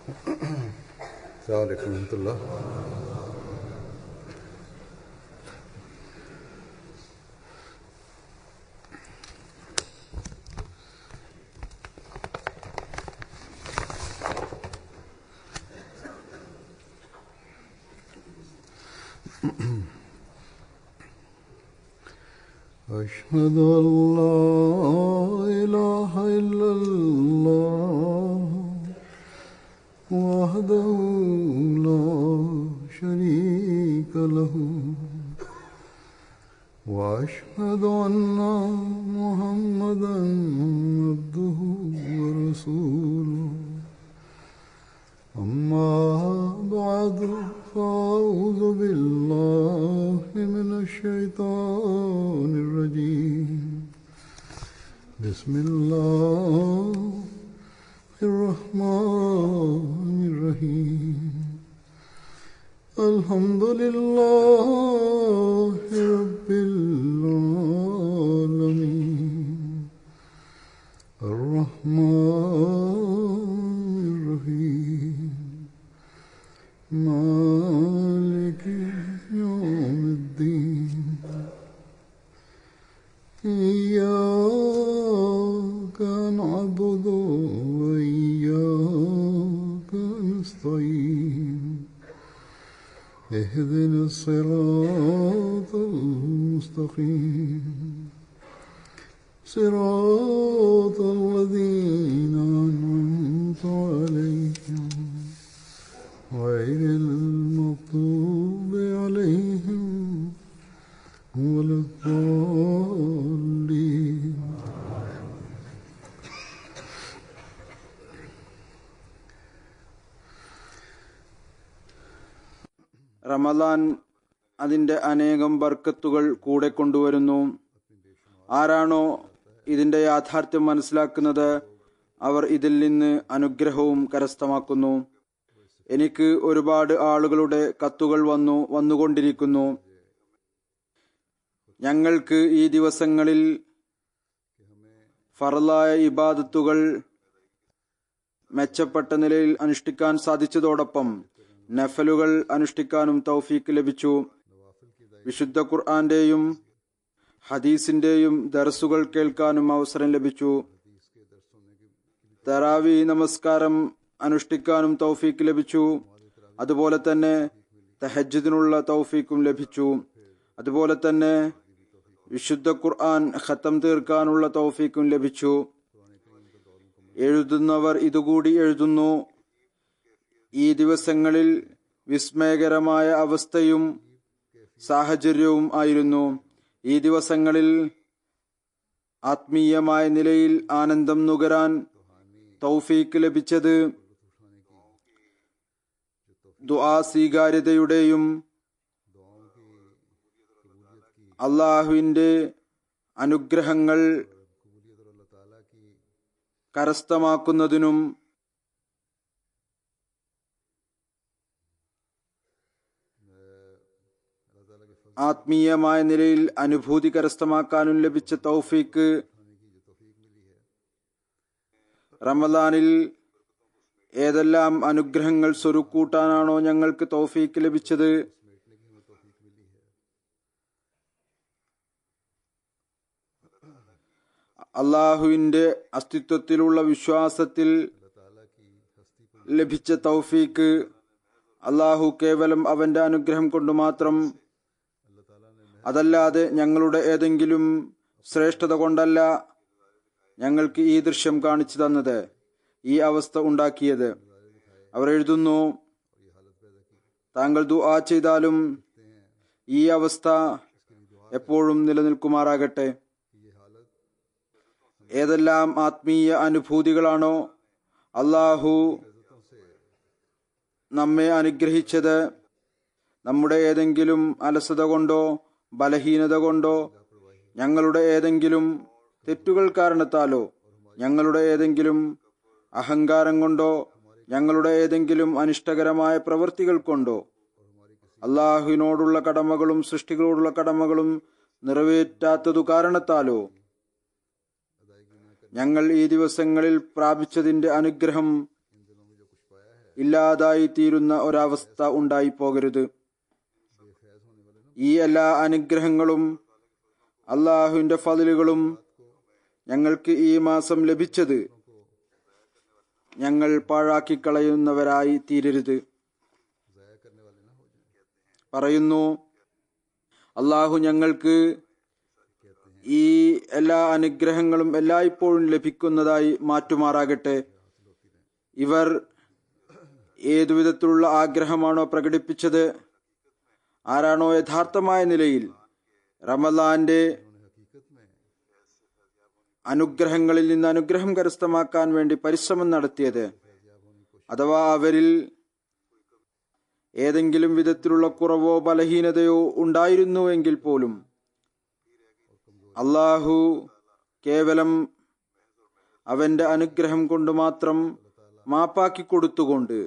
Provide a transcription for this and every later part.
السلام عليكم ورحمة الله. أشهد أن لا إله إلا الله وحده لا شريك له وأشهد أن محمدا عبده ورسوله أما بعد فأعوذ بالله من الشيطان الرجيم بسم الله الرحمن الرحيم الحمد لله رب العالمين الرحمن الرحيم مالك يوم الدين إياك نعبد وإياك نستعين اهدنا الصراط المستقيم صراط الذين أنعمت عليهم غير المغضوب عليهم ولا الضالين. റമദാൻ അതിൻ്റെ അനേകം ബർക്കത്തുകൾ കൂടെ കൊണ്ടുവരുന്നു. ആരാണോ ഇതിൻ്റെ യാഥാർത്ഥ്യം മനസ്സിലാക്കുന്നത് അവർ ഇതിൽ നിന്ന് അനുഗ്രഹവും കരസ്ഥമാക്കുന്നു. എനിക്ക് ഒരുപാട് ആളുകളുടെ കത്തുകൾ വന്നുകൊണ്ടിരിക്കുന്നു. ഞങ്ങൾക്ക് ഈ ദിവസങ്ങളിൽ ഫർളായ ഇബാദത്തുകൾ മെച്ചപ്പെട്ട നിലയിൽ അനുഷ്ഠിക്കാൻ സാധിച്ചതോടൊപ്പം നഫലുകൾ അനുഷ്ഠിക്കാനും തൗഫീക്ക് ലഭിച്ചു. വിശുദ്ധ ഖുർആന്റെയും ഹദീസിന്റെയും ദർസുകൾ കേൾക്കാനും അവസരം ലഭിച്ചു. തറാവി നമസ്കാരം അനുഷ്ഠിക്കാനും തൗഫീക്ക് ലഭിച്ചു. അതുപോലെ തന്നെ തഹജ്ജുദിനുള്ള തൗഫീക്കും ലഭിച്ചു. അതുപോലെ തന്നെ വിശുദ്ധ ഖുർആൻ ഖത്തം തീർക്കാനുള്ള തൗഫീക്കും ലഭിച്ചു. എഴുതുന്നവർ ഇതുകൂടി എഴുതുന്നു: ഈ ദിവസങ്ങളിൽ വിസ്മയകരമായ അവസ്ഥയും സാഹചര്യവും ആയിരുന്നു. ഈ ദിവസങ്ങളിൽ ആത്മീയമായ നിലയിൽ ആനന്ദം നുകരാൻ തൗഫീക്ക് ലഭിച്ചത് ദുആ സ്വീകാര്യതയുടെയും അള്ളാഹുവിന്റെ അനുഗ്രഹങ്ങൾ കരസ്ഥമാക്കുന്നതിനും ആത്മീയമായ നിലയിൽ അനുഭൂതി കരസ്ഥമാക്കാനും ലഭിച്ച തൗഫീക്ക് റമദാനിൽ ഏതെല്ലാം അനുഗ്രഹങ്ങൾ സ്വരുക്കൂട്ടാനാണോ ഞങ്ങൾക്ക് തൗഫീക്ക് ലഭിച്ചത്, അള്ളാഹുവിന്റെ അസ്തിത്വത്തിലുള്ള വിശ്വാസത്തിൽ ലഭിച്ച തൗഫീക്ക്, അള്ളാഹു കേവലം അവന്റെ അനുഗ്രഹം കൊണ്ട് മാത്രം, അതല്ലാതെ ഞങ്ങളുടെ ഏതെങ്കിലും ശ്രേഷ്ഠത കൊണ്ടല്ല ഞങ്ങൾക്ക് ഈ ദൃശ്യം കാണിച്ചു തന്നത്, ഈ അവസ്ഥ ഉണ്ടാക്കിയത്. അവർ എഴുതുന്നു: താങ്കൾ ദുആ ചെയ്താലും ഈ അവസ്ഥ എപ്പോഴും നിലനിൽക്കുമാറാകട്ടെ. ഏതെല്ലാം ആത്മീയ അനുഭൂതികളാണോ അള്ളാഹു നമ്മെ അനുഗ്രഹിച്ചത്, നമ്മുടെ ഏതെങ്കിലും അലസത കൊണ്ടോ ബലഹീനത കൊണ്ടോ, ഞങ്ങളുടെ ഏതെങ്കിലും തെറ്റുകൾ കാരണത്താലോ, ഞങ്ങളുടെ ഏതെങ്കിലും അഹങ്കാരം കൊണ്ടോ, ഞങ്ങളുടെ ഏതെങ്കിലും അനിഷ്ടകരമായ പ്രവൃത്തികൾ കൊണ്ടോ, അള്ളാഹുവിനോടുള്ള കടമകളും സൃഷ്ടികളോടുള്ള കടമകളും നിറവേറ്റാത്തതു കാരണത്താലോ ഞങ്ങൾ ഈ ദിവസങ്ങളിൽ പ്രാപിച്ചതിന്റെ അനുഗ്രഹം ഇല്ലാതായി തീരുന്ന ഒരവസ്ഥ ഉണ്ടായിപ്പോകരുത്. ഈ എല്ലാ അനുഗ്രഹങ്ങളും അള്ളാഹുവിന്റെ ഫضലുകളും ഞങ്ങൾക്ക് ഈ മാസം ലഭിച്ചത് ഞങ്ങൾ പാഴാക്കിക്കളയുന്നവരായി തീരരുത്. പറയുന്നു, അള്ളാഹു ഞങ്ങൾക്ക് ഈ എല്ലാ അനുഗ്രഹങ്ങളും എല്ലായ്പ്പോഴും ലഭിക്കുന്നതായി മാറ്റുമാറാകട്ടെ. ഇവർ ഏതുവിധത്തിലുള്ള ആഗ്രഹമാണോ പ്രകടിപ്പിച്ചത്, ആരാണോ യഥാർത്ഥമായ നിലയിൽ റമദാന്റെ അനുഗ്രഹങ്ങളിൽ നിന്ന് അനുഗ്രഹം കരസ്ഥമാക്കാൻ വേണ്ടി പരിശ്രമം നടത്തിയത്, അഥവാ അവരിൽ ഏതെങ്കിലും വിധത്തിലുള്ള കുറവോ ബലഹീനതയോ ഉണ്ടായിരുന്നുവെങ്കിൽ പോലും അള്ളാഹു കേവലം അവന്റെ അനുഗ്രഹം കൊണ്ട് മാത്രം മാപ്പാക്കി കൊടുത്തുകൊണ്ട്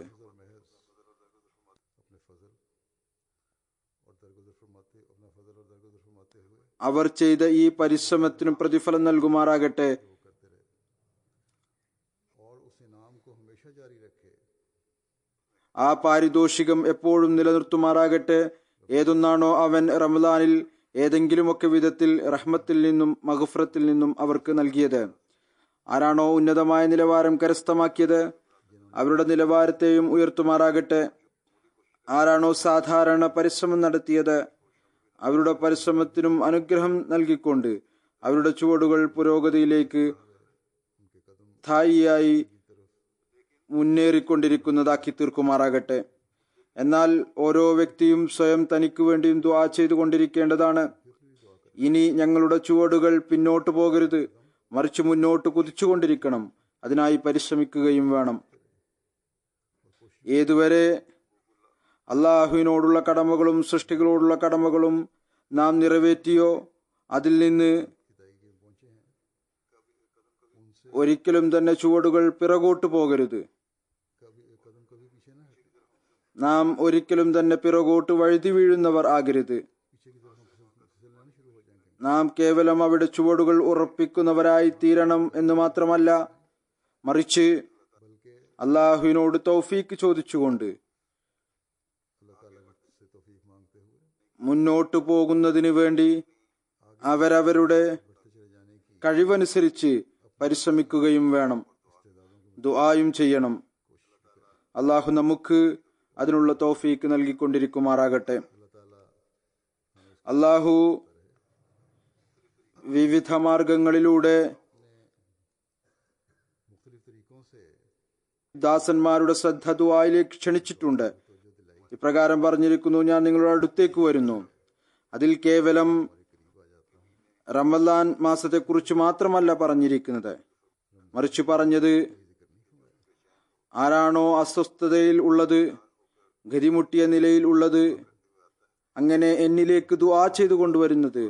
അവർ ചെയ്ത ഈ പരിശ്രമത്തിനും പ്രതിഫലം നൽകുമാറാകട്ടെ. ആ പാരിതോഷികം എപ്പോഴും നിലനിർത്തുമാറാകട്ടെ. ഏതൊന്നാണോ അവൻ റമദാനിൽ ഏതെങ്കിലുമൊക്കെ വിധത്തിൽ റഹ്മത്തിൽ നിന്നും മഗ്ഫിറത്തിൽ നിന്നും അവർക്ക് നൽകിയത്, ആരാണോ ഉന്നതമായ നിലവാരം കരസ്ഥമാക്കിയത് അവരുടെ നിലവാരത്തെയും ഉയർത്തുമാറാകട്ടെ. ആരാണോ സാധാരണ പരിശ്രമം നടത്തിയത് അവരുടെ പരിശ്രമത്തിനും അനുഗ്രഹം നൽകിക്കൊണ്ട് അവരുടെ ചുവടുകൾ പുരോഗതിയിലേക്ക് സ്ഥായിയായി മുന്നേറിക്കൊണ്ടിരിക്കുന്നതാക്കി തീർക്കുമാറാകട്ടെ. എന്നാൽ ഓരോ വ്യക്തിയും സ്വയം തനിക്ക് വേണ്ടിയും ദുആ ചെയ്തുകൊണ്ടിരിക്കേണ്ടതാണ്. ഇനി ഞങ്ങളുടെ ചുവടുകൾ പിന്നോട്ട് പോകരുത്, മറിച്ച് മുന്നോട്ട് കുതിച്ചുകൊണ്ടിരിക്കണം. അതിനായി പരിശ്രമിക്കുകയും വേണം. ഏതുവരെ അള്ളാഹുവിനോടുള്ള കടമകളും സൃഷ്ടികളോടുള്ള കടമകളും നാം നിറവേറ്റിയോ അതിൽ നിന്ന് ഒരിക്കലും തന്നെ ചുവടുകൾ പിറകോട്ട് പോകരുത്. നാം ഒരിക്കലും തന്നെ പിറകോട്ട് വഴുതി വീഴുന്നവർ ആകരുത്. നാം കേവലം അവിടെ ചുവടുകൾ ഉറപ്പിക്കുന്നവരായി തീരണം എന്ന് മാത്രമല്ല, മറിച്ച് അള്ളാഹുവിനോട് തൗഫീക്ക് ചോദിച്ചുകൊണ്ട് മുന്നോട്ടു പോകുന്നതിന് വേണ്ടി അവരവരുടെ കഴിവനുസരിച്ച് പരിശ്രമിക്കുകയും വേണം, ദുആയും ചെയ്യണം. അള്ളാഹു നമുക്ക് അതിനുള്ള തൗഫീക്ക് നൽകിക്കൊണ്ടിരിക്കുമാറാകട്ടെ. അള്ളാഹു വിവിധ മാർഗങ്ങളിലൂടെ ദാസന്മാരുടെ ശ്രദ്ധ ദുആയിലേക്ക് ക്ഷണിച്ചിട്ടുണ്ട്. ഇപ്രകാരം പറഞ്ഞിരിക്കുന്നു, ഞാൻ നിങ്ങളുടെ അടുത്തേക്ക് വരുന്നു. അതിൽ കേവലം റമദാൻ മാസത്തെക്കുറിച്ച് മാത്രമല്ല പറഞ്ഞിരിക്കുന്നത്, മറിച്ച് പറഞ്ഞത് ആരാണോ അസ്വസ്ഥതയിൽ ഉള്ളത്, ഗതിമുട്ടിയ നിലയിൽ ഉള്ളത്, അങ്ങനെ എന്നിലേക്ക് ദുആ ചെയ്തു കൊണ്ടുവരുന്നത്,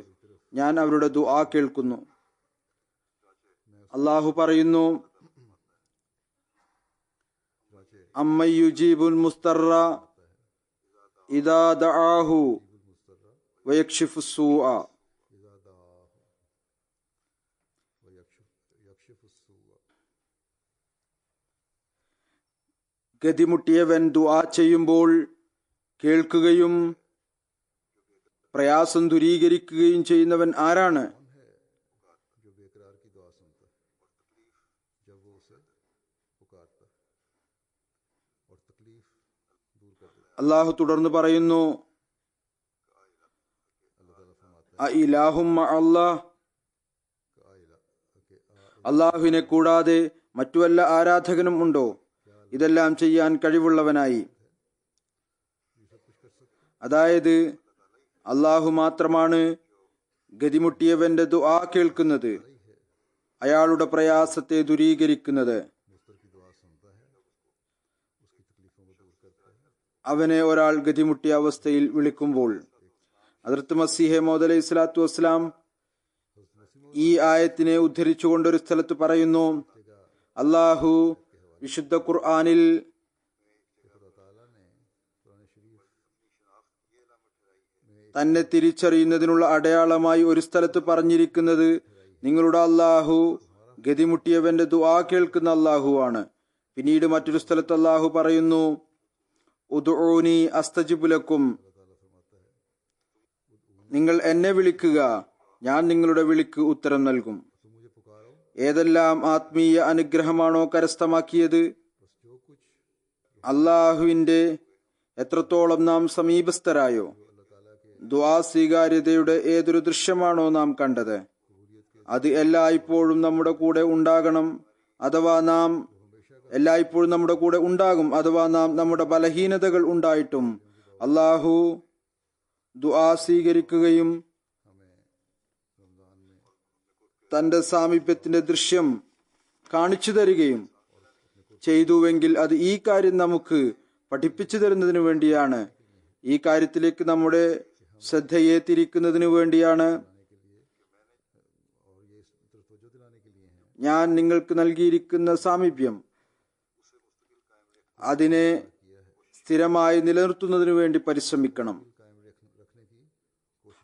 ഞാൻ അവരുടെ ദുആ കേൾക്കുന്നു. അള്ളാഹു പറയുന്നു, അമ്മൻ യുജീബുൽ മുസ്തറ ഇദാ ദആഹു വയക്ഷിഫു സൂഅ. ഗതിമുട്ടിയവൻ ദുആ ചെയ്യുമ്പോൾ കേൾക്കുകയും പ്രയാസം ദൂരീകരിക്കുകയും ചെയ്യുന്നവൻ ആരാണ്? അള്ളാഹു തുടർന്ന് പറയുന്നു, അള്ളാഹുവിനെ കൂടാതെ മറ്റു വല്ല ആരാധകനും ഉണ്ടോ ഇതെല്ലാം ചെയ്യാൻ കഴിവുള്ളവനായി? അതായത് അള്ളാഹു മാത്രമാണ് ഗതിമുട്ടിയവന്റെ ദുആ കേൾക്കുന്നത്, അയാളുടെ പ്രയാസത്തെ ദൂരീകരിക്കുന്നത്. അവനെ ഒരാൾ ഗതിമുട്ടിയ അവസ്ഥയിൽ വിളിക്കുമ്പോൾ ഹദ്റത്ത് മസീഹ് മൗഊദ് അലൈഹി സ്വലാത്തു വസ്സലാം ഈ ആയത്തിനെ ഉദ്ധരിച്ചുകൊണ്ടൊരു സ്ഥലത്ത് പറയുന്നു, അള്ളാഹു വിശുദ്ധ ഖുർആനിൽ തന്നെ തിരിച്ചറിയുന്നതിനുള്ള അടയാളമായി ഒരു സ്ഥലത്ത് പറഞ്ഞിരിക്കുന്നത്, നിങ്ങളുടെ അള്ളാഹു ഗതിമുട്ടിയവന്റെ ദുആ കേൾക്കുന്ന അള്ളാഹുവാണ്. പിന്നീട് മറ്റൊരു സ്ഥലത്ത് അല്ലാഹു പറയുന്നു, ഉദ്ഊനി അസ്തജിബ് ലക്കും, നിങ്ങൾ എന്നെ വിളിക്കുക, ഞാൻ നിങ്ങളുടെ വിളിക്ക് ഉത്തരം നൽകും. ഏതെല്ലാം ആത്മീയ അനുഗ്രഹമാണോ കരസ്ഥമാക്കിയത്, അള്ളാഹുവിന്റെ എത്രത്തോളം നാം സമീപസ്ഥരായോ, ദുആ സ്വീകാര്യതയുടെ ഏതൊരു ദൃശ്യമാണോ നാം കണ്ടത്, അത് എല്ലായ്പ്പോഴും നമ്മുടെ കൂടെ ഉണ്ടാകണം. അഥവാ നാം എല്ലായ്പ്പോഴും നമ്മുടെ കൂടെ ഉണ്ടാകും. അഥവാ നാം നമ്മുടെ ബലഹീനതകൾ ഉണ്ടായിട്ടും അള്ളാഹു ദുആ സ്വീകരിക്കുകയും തന്റെ സാമീപ്യത്തിന്റെ ദൃശ്യം കാണിച്ചു തരികയും ചെയ്തുവെങ്കിൽ അത് ഈ കാര്യം നമുക്ക് പഠിപ്പിച്ചു തരുന്നതിന് വേണ്ടിയാണ്, ഈ കാര്യത്തിലേക്ക് നമ്മുടെ ശ്രദ്ധയെ തിരിക്കുന്നതിന് വേണ്ടിയാണ് ഞാൻ നിങ്ങൾക്ക് നൽകിയിരിക്കുന്ന സാമീപ്യം. അതിനെ സ്ഥിരമായി നിലനിർത്തുന്നതിനു വേണ്ടി പരിശ്രമിക്കണം.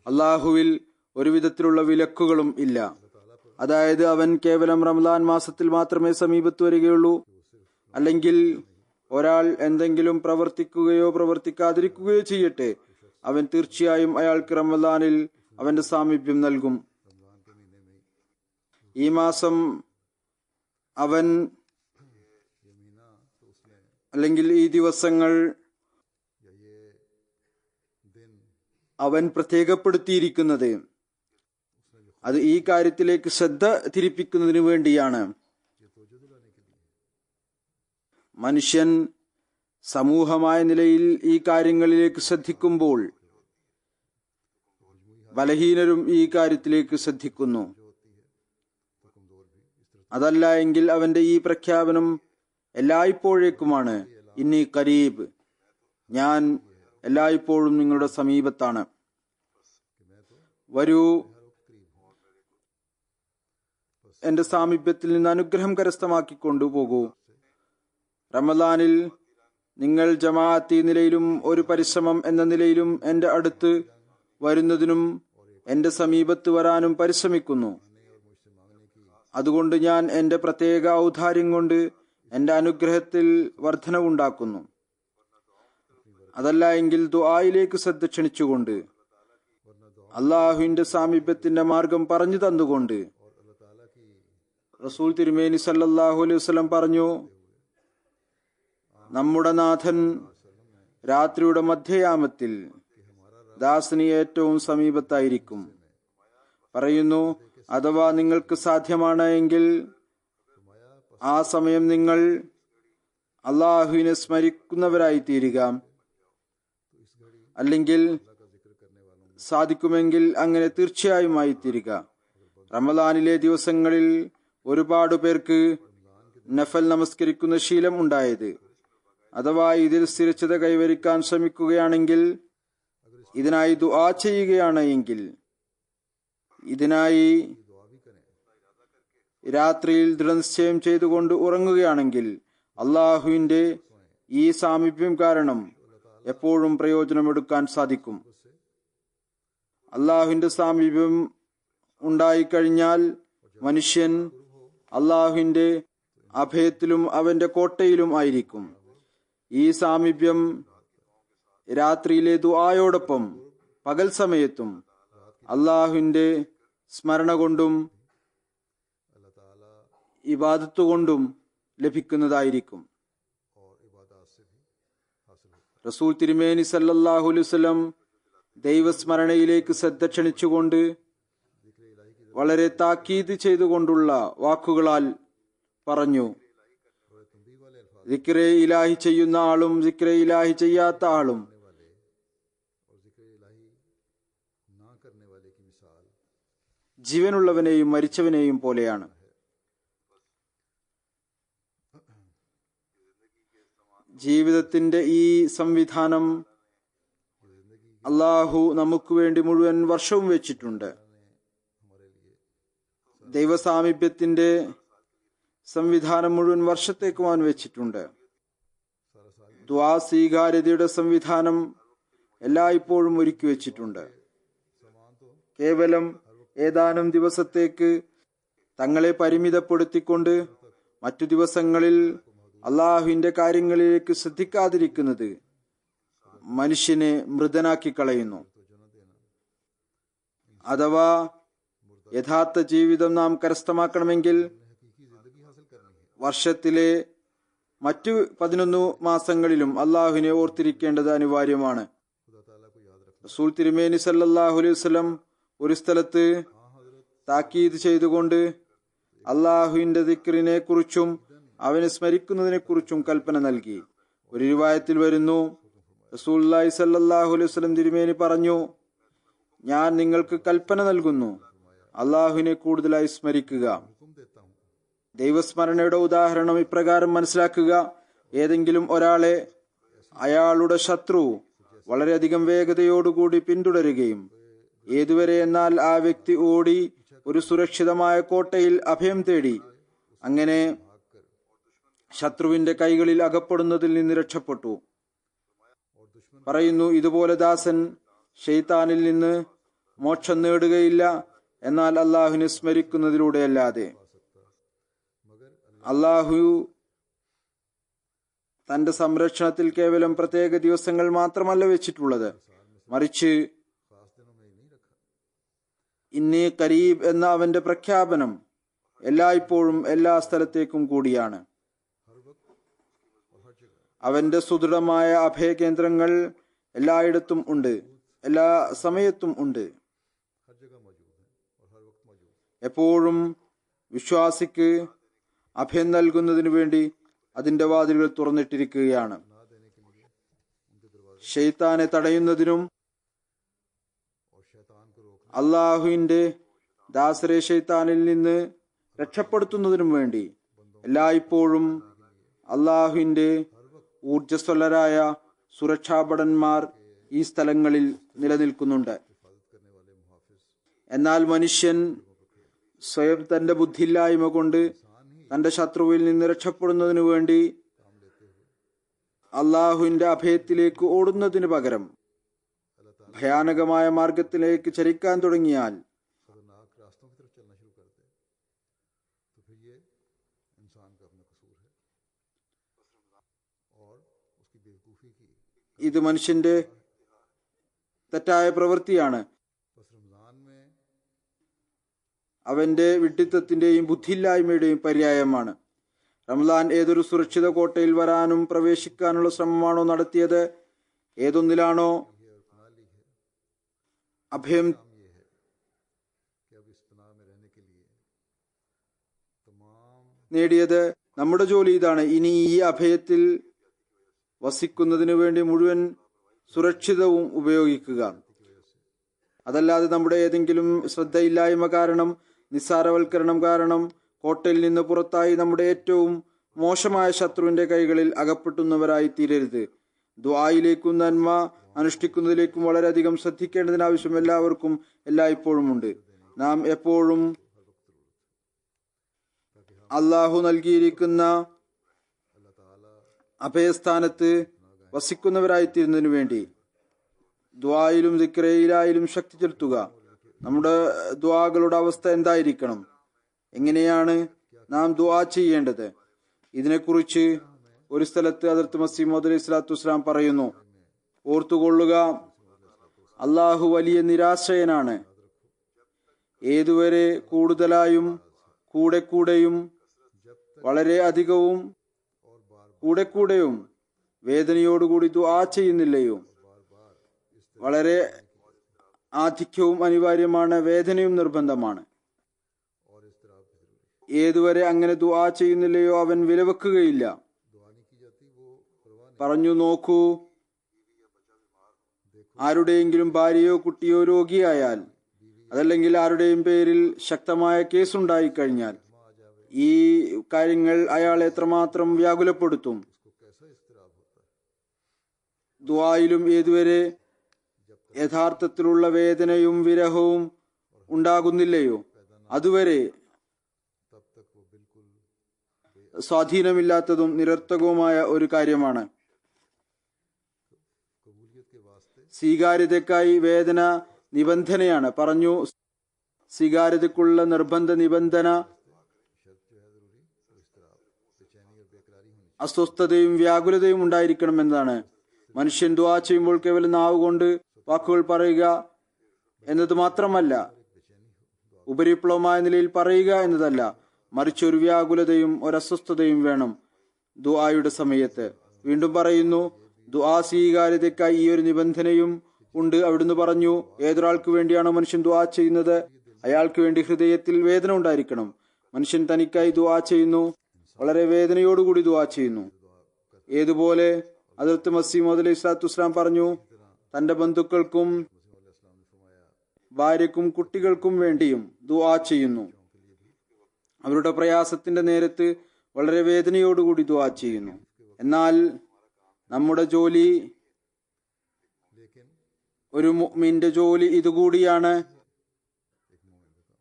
അള്ളാഹുവിൽ ഒരു വിധത്തിലുള്ള വിലക്കുകളും ഇല്ല. അതായത് അവൻ കേവലം റമദാൻ മാസത്തിൽ മാത്രമേ സമീപത്ത് വരികയുള്ളൂ, അല്ലെങ്കിൽ ഒരാൾ എന്തെങ്കിലും പ്രവർത്തിക്കുകയോ പ്രവർത്തിക്കാതിരിക്കുകയോ ചെയ്യട്ടെ, അവൻ തീർച്ചയായും അയാൾക്ക് റമദാനിൽ അവന്റെ സാമീപ്യം നൽകും. ഈ മാസം അവൻ അല്ലെങ്കിൽ ഈ ദിവസങ്ങൾ അവൻ പ്രത്യേകപ്പെടുത്തിയിരിക്കുന്നത് അത് ഈ കാര്യത്തിലേക്ക് ശ്രദ്ധ തിരിപ്പിക്കുന്നതിന് വേണ്ടിയാണ്. മനുഷ്യൻ സമൂഹമായ നിലയിൽ ഈ കാര്യങ്ങളിലേക്ക് ശ്രദ്ധിക്കുമ്പോൾ ബലഹീനരും ഈ കാര്യത്തിലേക്ക് ശ്രദ്ധിക്കുന്നു. അതല്ല എങ്കിൽ അവന്റെ ഈ പ്രഖ്യാപനം എല്ലായ്പ്പോഴേക്കുമാണ്, ഇന്നി ഖരീബ്, ഞാൻ എല്ലായ്പ്പോഴും നിങ്ങളുടെ സമീപത്താണ്, വരൂ എന്റെ സാമീപ്യത്തിൽ നിന്ന് അനുഗ്രഹം കരസ്ഥമാക്കിക്കൊണ്ടു പോകൂ. റമദാനിൽ നിങ്ങൾ ജമാഅത്തി നിലയിലും ഒരു പരിശ്രമം എന്ന നിലയിലും എന്റെ അടുത്ത് വരുന്നതിനും എന്റെ സമീപത്ത് വരാനും പരിശ്രമിക്കുന്നു. അതുകൊണ്ട് ഞാൻ എന്റെ പ്രത്യേക ഔദാര്യം കൊണ്ട് എന്റെ അനുഗ്രഹത്തിൽ വർധനവുണ്ടാക്കുന്നു. അതല്ല എങ്കിൽ ദുആയിലേക്ക് ശ്രദ്ധ ക്ഷണിച്ചുകൊണ്ട്, അള്ളാഹുവിന്റെ സാമീപ്യത്തിന്റെ മാർഗം പറഞ്ഞു തന്നുകൊണ്ട്. റസൂൽ തിരുമേനി സല്ലല്ലാഹു അലൈഹി വസല്ലം പറഞ്ഞു, നമ്മുടെ നാഥൻ രാത്രിയുടെ മധ്യയാമത്തിൽ ദാസന് ഏറ്റവും സമീപത്തായിരിക്കും. പറയുന്നു, അഥവാ നിങ്ങൾക്ക് സാധ്യമാണ് എങ്കിൽ ആ സമയം നിങ്ങൾ അള്ളാഹുവിനെ സ്മരിക്കുന്നവരായി തീരുക. അല്ലെങ്കിൽ സാധിക്കുമെങ്കിൽ അങ്ങനെ തീർച്ചയായും ആയിത്തീരുക. റമദാനിലെ ദിവസങ്ങളിൽ ഒരുപാട് പേർക്ക് നഫൽ നമസ്കരിക്കുന്ന ശീലം ഉണ്ടായത്, അഥവാ ഇതിൽ സ്ഥിരത കൈവരിക്കാൻ ശ്രമിക്കുകയാണെങ്കിൽ, ഇതിനായി ദുആ ചെയ്യുകയാണ് എങ്കിൽ, ഇതിനായി രാത്രിയിൽ ദൃഢനിശ്ചയം ചെയ്തുകൊണ്ട് ഉറങ്ങുകയാണെങ്കിൽ അള്ളാഹുവിന്റെ ഈ സാമീപ്യം കാരണം എപ്പോഴും പ്രയോജനമെടുക്കാൻ സാധിക്കും. അള്ളാഹുവിന്റെ സാമീപ്യം ഉണ്ടായിക്കഴിഞ്ഞാൽ മനുഷ്യൻ അള്ളാഹുവിന്റെ അഭയത്തിലും അവന്റെ കോട്ടയിലും ആയിരിക്കും. ഈ സാമീപ്യം രാത്രിയിലെ ദുആയോടൊപ്പം പകൽ സമയത്തും അള്ളാഹുവിന്റെ സ്മരണ കൊണ്ടും ഇബാദത്ത് കൊണ്ടും ലഭിക്കുന്നതായിരിക്കും. റസൂൽ തിരുമേനി സല്ലല്ലാഹു അലൈഹി വസല്ലം ദൈവസ്മരണയിലേക്ക് ശ്രദ്ധ ക്ഷണിച്ചുകൊണ്ട് വളരെ താക്കീത് ചെയ്തുകൊണ്ടുള്ള വാക്കുകളാൽ പറഞ്ഞു, ദിക്റെ ഇലാഹി ചെയ്യുന്ന ആളും ദിക്റെ ഇലാഹി ചെയ്യാത്ത ആളും ജീവനുള്ളവനെയും മരിച്ചവനെയും പോലെയാണ്. ജീവിതത്തിന്റെ ഈ സംവിധാനം അള്ളാഹു നമുക്ക് വേണ്ടി മുഴുവൻ വർഷവും വെച്ചിട്ടുണ്ട്. ദൈവസാമീപ്യത്തിന്റെ സംവിധാനം മുഴുവൻ വർഷത്തേക്കും അവൻ വെച്ചിട്ടുണ്ട്. ദുആ സ്വീകാര്യതയുടെ സംവിധാനം എല്ലായ്പ്പോഴും ഒരുക്കി വെച്ചിട്ടുണ്ട്. കേവലം ഏതാനും ദിവസത്തേക്ക് തങ്ങളെ പരിമിതപ്പെടുത്തിക്കൊണ്ട് മറ്റു ദിവസങ്ങളിൽ അള്ളാഹുവിന്റെ കാര്യങ്ങളിലേക്ക് ശ്രദ്ധിക്കാതിരിക്കുന്നത് മനുഷ്യനെ മൃതനാക്കി കളയുന്നു. അഥവാ യഥാർത്ഥ ജീവിതം നാം കരസ്ഥമാക്കണമെങ്കിൽ വർഷത്തിലെ മറ്റു 11 മാസങ്ങളിലും അള്ളാഹുവിനെ ഓർത്തിരിക്കേണ്ടത് അനിവാര്യമാണ്. റസൂൽ തിരുമേനി സല്ലല്ലാഹു അലൈഹി വസല്ലം ഒരു സ്ഥലത്ത് താക്കീത് ചെയ്തുകൊണ്ട് അള്ളാഹുവിന്റെ ദിക്റിനെ കുറിച്ചും അവനെ സ്മരിക്കുന്നതിനെ കുറിച്ചും കൽപ്പന നൽകി. ഒരു റിവായത്തിൽ വരുന്നു, റസൂലുള്ളാഹി സല്ലല്ലാഹു അലൈഹി വസല്ലം തിരുമേനി പറഞ്ഞു, ഞാൻ നിങ്ങൾക്ക് കൽപ്പന നൽകുന്നു, അള്ളാഹുവിനെ കൂടുതലായി സ്മരിക്കുക. ദൈവസ്മരണയുടെ ഉദാഹരണം ഇപ്രകാരം മനസ്സിലാക്കുക: ഏതെങ്കിലും ഒരാളെ അയാളുടെ ശത്രു വളരെയധികം വേഗതയോടുകൂടി പിന്തുടരുകയും ഏതുവരെ എന്നാൽ ആ വ്യക്തി ഓടി ഒരു സുരക്ഷിതമായ കോട്ടയിൽ അഭയം തേടി അങ്ങനെ ശത്രുവിന്റെ കൈകളിൽ അകപ്പെടുന്നതിൽ നിന്ന് രക്ഷപ്പെട്ടു. പറയുന്നു, ഇതുപോലെ ദാസൻ ശൈത്താനിൽ നിന്ന് മോക്ഷം നേടുകയില്ല, എന്നാൽ അള്ളാഹുവിനെ സ്മരിക്കുന്നതിലൂടെയല്ലാതെ. അള്ളാഹു തന്റെ സംരക്ഷണത്തിൽ കേവലം പ്രത്യേക ദിവസങ്ങൾ മാത്രമല്ല വെച്ചിട്ടുള്ളത്, മറിച്ച് ഇന്നി കരീബ് എന്ന അവന്റെ പ്രഖ്യാപനം എല്ലായ്പ്പോഴും എല്ലാ സ്ഥലത്തേക്കും കൂടിയാണ്. അവന്റെ സുദൃഢമായ അഭയകേന്ദ്രങ്ങൾ എല്ലായിടത്തും ഉണ്ട്, എല്ലാ സമയത്തും ഉണ്ട്. എപ്പോഴും വിശ്വാസിക്ക് അഭയം നൽകുന്നതിനു വേണ്ടി അതിന്റെ വാതിലുകൾ തുറന്നിട്ടിരിക്കുകയാണ്. ശൈത്താനെ തടയുന്നതിനും അള്ളാഹുവിന്റെ ദാസരെ ശൈത്താനിൽ നിന്ന് രക്ഷപ്പെടുത്തുന്നതിനും വേണ്ടി എല്ലായ്പ്പോഴും അള്ളാഹുവിന്റെ ഊർജസ്വലരായ സുരക്ഷാഭടന്മാർ ഈ സ്ഥലങ്ങളിൽ നിലനിൽക്കുന്നുണ്ട്. എന്നാൽ മനുഷ്യൻ സ്വയം തന്റെ ബുദ്ധിയില്ലായ്മ കൊണ്ട് തന്റെ ശത്രുവിൽ നിന്ന് രക്ഷപ്പെടുന്നതിനു വേണ്ടി അള്ളാഹുവിന്റെ അഭയത്തിലേക്ക് ഓടുന്നതിന് പകരം ഭയാനകമായ മാർഗത്തിലേക്ക് ചരിക്കാൻ തുടങ്ങിയാൽ ഇത് മനുഷ്യന്റെ തെറ്റായ പ്രവൃത്തിയാണ്. അവന്റെ വിഡ്ഢിത്തത്തിന്റെയും ബുദ്ധിയില്ലായ്മയുടെയും പര്യായമാണ്. റംസാൻ ഏതൊരു സുരക്ഷിത കോട്ടയിൽ വരാനും പ്രവേശിക്കാനുള്ള ശ്രമമാണോ നടത്തിയത്, ഏതൊന്നിലാണോ അഭയം നേടിയത്, നമ്മുടെ ജോലി ഇതാണ്: ഇനി ഈ അഭയത്തിൽ വസിക്കുന്നതിനു വേണ്ടി മുഴുവൻ സുരക്ഷിതവും ഉപയോഗിക്കുക. അതല്ലാതെ നമ്മുടെ ഏതെങ്കിലും ശ്രദ്ധയില്ലായ്മ കാരണം, നിസ്സാരവൽക്കരണം കാരണം കോട്ടയിൽ നിന്ന് പുറത്തായി നമ്മുടെ ഏറ്റവും മോശമായ ശത്രുവിന്റെ കൈകളിൽ അകപ്പെട്ടുന്നവരായി തീരരുത്. ദുആയിലേക്കും നന്മ അനുഷ്ഠിക്കുന്നതിലേക്കും വളരെയധികം ശ്രദ്ധിക്കേണ്ടതിന് ആവശ്യം എല്ലാവർക്കും എല്ലായ്പ്പോഴും ഉണ്ട്. നാം എപ്പോഴും അള്ളാഹു നൽകിയിരിക്കുന്ന അഭയസ്ഥാനത്ത് വസിക്കുന്നവരായിത്തീരുന്നതിനു വേണ്ടി ദുആയിലും ദിക്റിലായാലും ശക്തി ചെലുത്തുക. നമ്മുടെ ദുആകളുടെ അവസ്ഥ എന്തായിരിക്കണം, എങ്ങനെയാണ് നാം ദുആ ചെയ്യേണ്ടത്, ഇതിനെക്കുറിച്ച് ഒരു സ്ഥലത്ത് ഹദ്റത്ത് മസീഹ് മൗഊദ് അലൈഹി സ്വലാത്തു വസ്സലാം പറയുന്നു: ഓർത്തുകൊള്ളുക, അള്ളാഹു വലിയ നിരാശ്രയനാണ്. ഏതുവരെ കൂടുതലായും കൂടെയും വളരെ അധികവും കൂടെയും വേദനയോടുകൂടി ദുആ ചെയ്യുന്നില്ലയോ? വളരെ ആധിക്യവും അനിവാര്യമാണ്, വേദനയും നിർബന്ധമാണ്. ഏതുവരെ അങ്ങനെ ദുആ ചെയ്യുന്നില്ലയോ അവൻ വിലവെക്കുകയില്ല. പറഞ്ഞു നോക്കൂ, ആരുടെയെങ്കിലും ഭാര്യയോ കുട്ടിയോ രോഗിയായാൽ, അതല്ലെങ്കിൽ ആരുടെയും പേരിൽ ശക്തമായ കേസുണ്ടായിക്കഴിഞ്ഞാൽ ഈ കാര്യങ്ങൾ അയാളെ എത്രമാത്രം വ്യാകുലപ്പെടുത്തും. ദുആയിലും ഏതുവരെ യഥാർത്ഥത്തിലുള്ള വേദനയും വിരഹവും ഉണ്ടാകുന്നില്ലയോ അതുവരെ സ്വാധീനമില്ലാത്തതും നിരർത്ഥകവുമായ ഒരു കാര്യമാണ്. സ്വീകാര്യതയ്ക്കായി വേദന നിബന്ധനയാണ്. പറഞ്ഞു, സ്വീകാര്യതയ്ക്കുള്ള നിർബന്ധ നിബന്ധന അസ്വസ്ഥതയും വ്യാകുലതയും ഉണ്ടായിരിക്കണം എന്നതാണ്. മനുഷ്യൻ ദുആ ചെയ്യുമ്പോൾ കേവലം നാവ് കൊണ്ട് വാക്കുകൾ പറയുക എന്നത് മാത്രമല്ല, ഉപരിപ്ലവമായ നിലയിൽ പറയുക എന്നതല്ല, മറിച്ച് ഒരു വ്യാകുലതയും ഒരസ്വസ്ഥതയും വേണം ദുആയുടെ സമയത്ത്. വീണ്ടും പറയുന്നു, ദുആ സ്വീകാര്യതയ്ക്കായി ഈ ഒരു നിബന്ധനയും ഉണ്ട്. അവിടുന്ന് പറഞ്ഞു, ഏതൊരാൾക്ക് വേണ്ടിയാണോ മനുഷ്യൻ ദുആ ചെയ്യുന്നത് അയാൾക്ക് വേണ്ടി ഹൃദയത്തിൽ വേദന ഉണ്ടായിരിക്കണം. മനുഷ്യൻ തനിക്കായി ദുആ ചെയ്യുന്നു, വളരെ വേദനയോടുകൂടി ദുആ ചെയ്യുന്നു. ഏതുപോലെ ഹദ്റത്ത് മസീഹ് മൗഊദ് അലൈഹി സ്വലാത്തു വസ്സലാം പറഞ്ഞു, തന്റെ ബന്ധുക്കൾക്കും ഭാര്യക്കും കുട്ടികൾക്കും വേണ്ടിയും ദുആ ചെയ്യുന്നു. അവരുടെ പ്രയാസത്തിന്റെ നേരത്ത് വളരെ വേദനയോടുകൂടി ദുആ ചെയ്യുന്നു. എന്നാൽ നമ്മുടെ ജോലി, ഒരു മുഅ്മിന്റെ ജോലി ഇതുകൂടിയാണ്,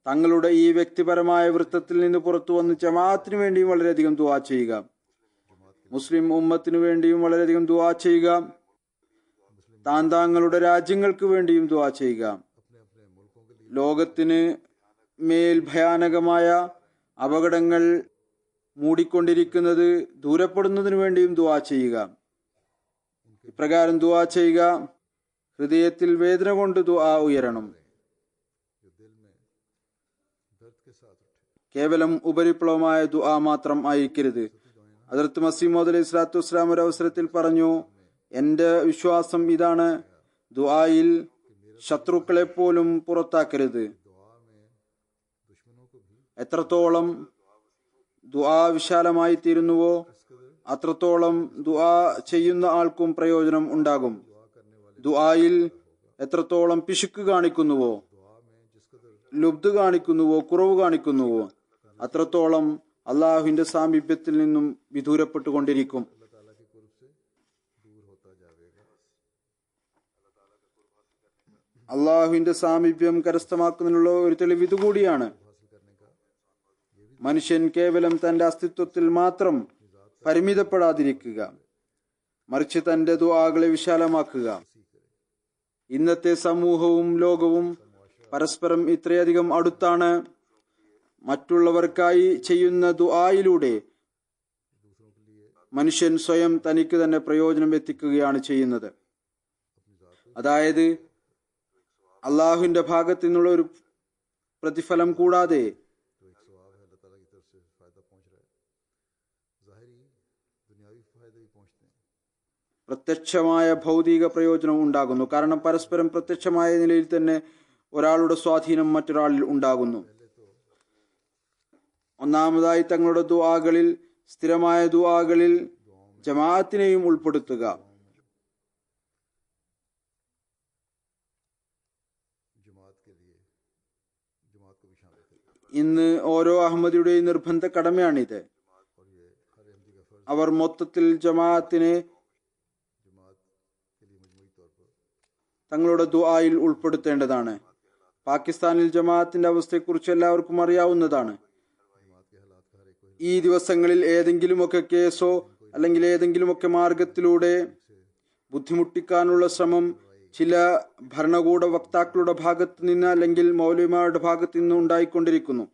തങ്ങളുടെ ഈ വ്യക്തിപരമായ വൃത്തത്തിൽ നിന്ന് പുറത്തു വന്ന് ജമാഅത്തിന് വേണ്ടിയും വളരെയധികം ദുആ ചെയ്യുക, മുസ്ലിം ഉമ്മത്തിനു വേണ്ടിയും വളരെയധികം ദുആ ചെയ്യുക, താങ്കളുടെ രാജ്യങ്ങൾക്ക് വേണ്ടിയും ദുആ ചെയ്യുക, ലോകത്തിന് മേൽ ഭയാനകമായ അപകടങ്ങൾ മൂടിക്കൊണ്ടിരിക്കുന്നത് ദൂരപ്പെടുന്നതിനു വേണ്ടിയും ദുആ ചെയ്യുക. ഇപ്രകാരം ദുആ ചെയ്യുക. ഹൃദയത്തിൽ വേദന കൊണ്ട് ദുആ ഉയരണം. കേവലം ഉപരിപ്ലവമായ ദുആ മാത്രം ആയിരിക്കരുത്. ഹദ്റത്ത് മസീഹ് മൗഊദ് അലൈഹി സ്വലാത്തു വസ്സലാം ഒരു അവസരത്തിൽ പറഞ്ഞു, എന്റെ വിശ്വാസം ഇതാണ്, ദുആയിൽ ശത്രുക്കളെ പോലും പുറത്താക്കരുത്. എത്രത്തോളം ദുആ വിശാലമായി തീരുന്നുവോ അത്രത്തോളം ദുആ ചെയ്യുന്ന ആൾക്കും പ്രയോജനം ഉണ്ടാകും. ദുആയിൽ എത്രത്തോളം പിശുക്ക് കാണിക്കുന്നുവോ, ലുബ്ധ് കാണിക്കുന്നുവോ, കുറവ് കാണിക്കുന്നുവോ അത്രത്തോളം അള്ളാഹുവിന്റെ സാമീപ്യത്തിൽ നിന്നും വിദൂരപ്പെട്ടുകൊണ്ടിരിക്കും. അള്ളാഹുവിന്റെ സാമീപ്യം കരസ്ഥമാക്കുന്നതിനുള്ള ഒരു തെളിവ് ഇതുകൂടിയാണ്. മനുഷ്യൻ കേവലം തന്റെ അസ്തിത്വത്തിൽ മാത്രം പരിമിതപ്പെടാതിരിക്കുക, മറിച്ച് തന്റെ ദുആകളെ വിശാലമാക്കുക. ഇന്നത്തെ സമൂഹവും ലോകവും പരസ്പരം ഇത്രയധികം അടുത്താണ്. മറ്റുള്ളവർക്കായി ചെയ്യുന്ന ദുആയിലൂടെ മനുഷ്യൻ സ്വയം തനിക്ക് തന്നെ പ്രയോജനം എത്തിക്കുകയാണ് ചെയ്യുന്നത്. അതായത് അള്ളാഹുവിന്റെ ഭാഗത്തു നിന്നുള്ള ഒരു പ്രതിഫലം കൂടാതെ പ്രത്യക്ഷമായ ഭൗതിക പ്രയോജനം ഉണ്ടാകുന്നു. കാരണം പരസ്പരം പ്രത്യക്ഷമായ നിലയിൽ തന്നെ ഒരാളുടെ സ്വാധീനം മറ്റൊരാളിൽ ഉണ്ടാകുന്നു. ഒന്നാമതായി തങ്ങളുടെ ദുആകളിൽ, സ്ഥിരമായ ദുആകളിൽ ജമാഅത്തിനെയും ഉൾപ്പെടുത്തുക. ഇന്ന് ഓരോ അഹമ്മദിയുടെയും നിർബന്ധ കടമയാണിത്. അവർ മൊത്തത്തിൽ ജമാഅത്തിനെ തങ്ങളുടെ ദുആയിൽ ഉൾപ്പെടുത്തേണ്ടതാണ്. പാകിസ്ഥാനിൽ ജമാഅത്തിന്റെ അവസ്ഥയെക്കുറിച്ച് എല്ലാവർക്കും അറിയാവുന്നതാണ്. ഈ ദിവസങ്ങളിൽ ഏതെങ്കിലുമൊക്കെ കേസോ അല്ലെങ്കിൽ ഏതെങ്കിലുമൊക്കെ മാർഗത്തിലൂടെ ബുദ്ധിമുട്ടിക്കാനുള്ള ശ്രമം ചില ഭരണകൂട വക്താക്കളുടെ ഭാഗത്ത് നിന്ന് അല്ലെങ്കിൽ മൗലവിമാരുടെ ഭാഗത്ത് നിന്ന് ഉണ്ടായിക്കൊണ്ടിരിക്കുന്നു.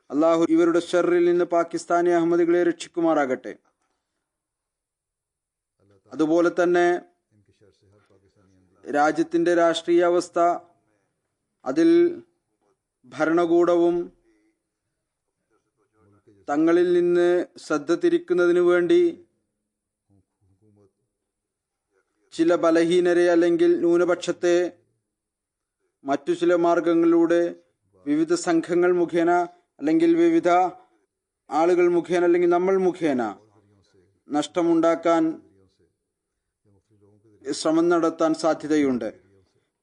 അള്ളാഹു ഇവരുടെ ഷർറിൽ നിന്ന് പാകിസ്ഥാനി അഹമ്മദികളെ രക്ഷിക്കുമാറാകട്ടെ. അതുപോലെ തന്നെ രാജ്യത്തിന്റെ രാഷ്ട്രീയ അവസ്ഥ, അതിൽ ഭരണകൂടവും തങ്ങളിൽ നിന്ന് ശ്രദ്ധ തിരിക്കുന്നതിനു വേണ്ടി ചില ബലഹീനരെ അല്ലെങ്കിൽ ന്യൂനപക്ഷത്തെ മറ്റു ചില മാർഗങ്ങളിലൂടെ വിവിധ സംഘങ്ങൾ മുഖേന അല്ലെങ്കിൽ വിവിധ ആളുകൾ മുഖേന അല്ലെങ്കിൽ നമ്മൾ മുഖേന നഷ്ടമുണ്ടാക്കാൻ ശ്രമം നടത്താൻ സാധ്യതയുണ്ട്.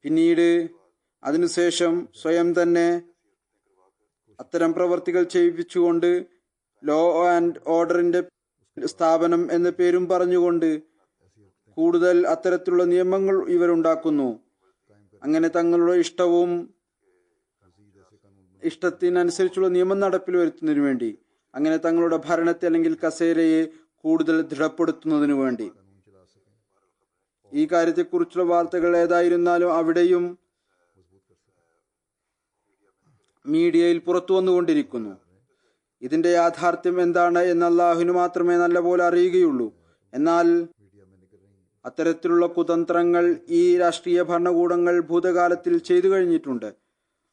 പിന്നീട് അതിനുശേഷം സ്വയം തന്നെ അത്തരം പ്രവർത്തികൾ ചെയ്യിപ്പിച്ചുകൊണ്ട് ലോ ആൻഡ് ഓർഡറിന്റെ സ്ഥാപനം എന്ന പേരും പറഞ്ഞുകൊണ്ട് കൂടുതൽ അത്തരത്തിലുള്ള നിയമങ്ങൾ ഇവരുണ്ടാക്കുന്നു. അങ്ങനെ തങ്ങളുടെ ഇഷ്ടത്തിനനുസരിച്ചുള്ള നിയമം നടപ്പിൽ വരുത്തുന്നതിനു വേണ്ടി, അങ്ങനെ തങ്ങളുടെ ഭരണത്തെ അല്ലെങ്കിൽ കസേരയെ കൂടുതൽ ദൃഢപ്പെടുത്തുന്നതിനു വേണ്ടി. ഈ കാര്യത്തെക്കുറിച്ചുള്ള വാർത്തകൾ ഏതായിരുന്നാലും അവിടെയും മീഡിയയിൽ പുറത്തു വന്നുകൊണ്ടിരിക്കുന്നു. ഇതിന്റെ യാഥാർത്ഥ്യം എന്താണ് എന്ന് അള്ളാഹുവിന് മാത്രമേ നല്ലപോലെ അറിയുകയുള്ളൂ. എന്നാൽ അത്തരത്തിലുള്ള കുതന്ത്രങ്ങൾ ഈ രാഷ്ട്രീയ ഭരണകൂടങ്ങൾ ഭൂതകാലത്തിൽ ചെയ്തു കഴിഞ്ഞിട്ടുണ്ട്.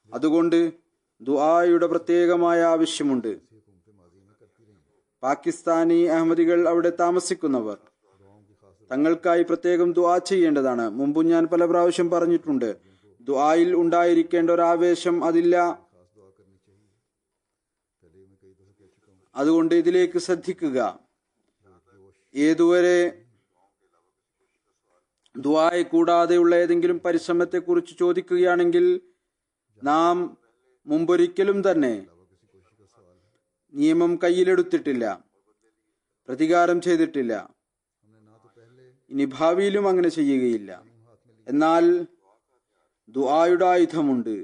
അതുകൊണ്ട് ദുആയുടെ പ്രത്യേകമായ ആവശ്യമുണ്ട്. പാകിസ്ഥാനി അഹമ്മദികൾ അവിടെ താമസിക്കുന്നവർ തങ്ങൾക്കായി പ്രത്യേകം ദുആ ചെയ്യേണ്ടതാണ്. മുമ്പും ഞാൻ പല പ്രാവശ്യം പറഞ്ഞിട്ടുണ്ട്, ദുആയിൽ ഉണ്ടായിരിക്കേണ്ട ഒരു ആവേശം അതില്ല. അതുകൊണ്ട് ഇതിലേക്ക് ശ്രദ്ധിക്കുക. ഏതുവരെ ദുആയെ കൂടാതെയുള്ള ഏതെങ്കിലും പരിശ്രമത്തെ കുറിച്ച് ചോദിക്കുകയാണെങ്കിൽ നാം മുമ്പൊരിക്കലും തന്നെ നിയമം കയ്യിലെടുത്തിട്ടില്ല, പ്രതികാരം ചെയ്തിട്ടില്ല, ഇനി ഭാവിയിലും അങ്ങനെ ചെയ്യുകയില്ല. എന്നാൽ ദുആയുടെ ആയുധമുണ്ട്,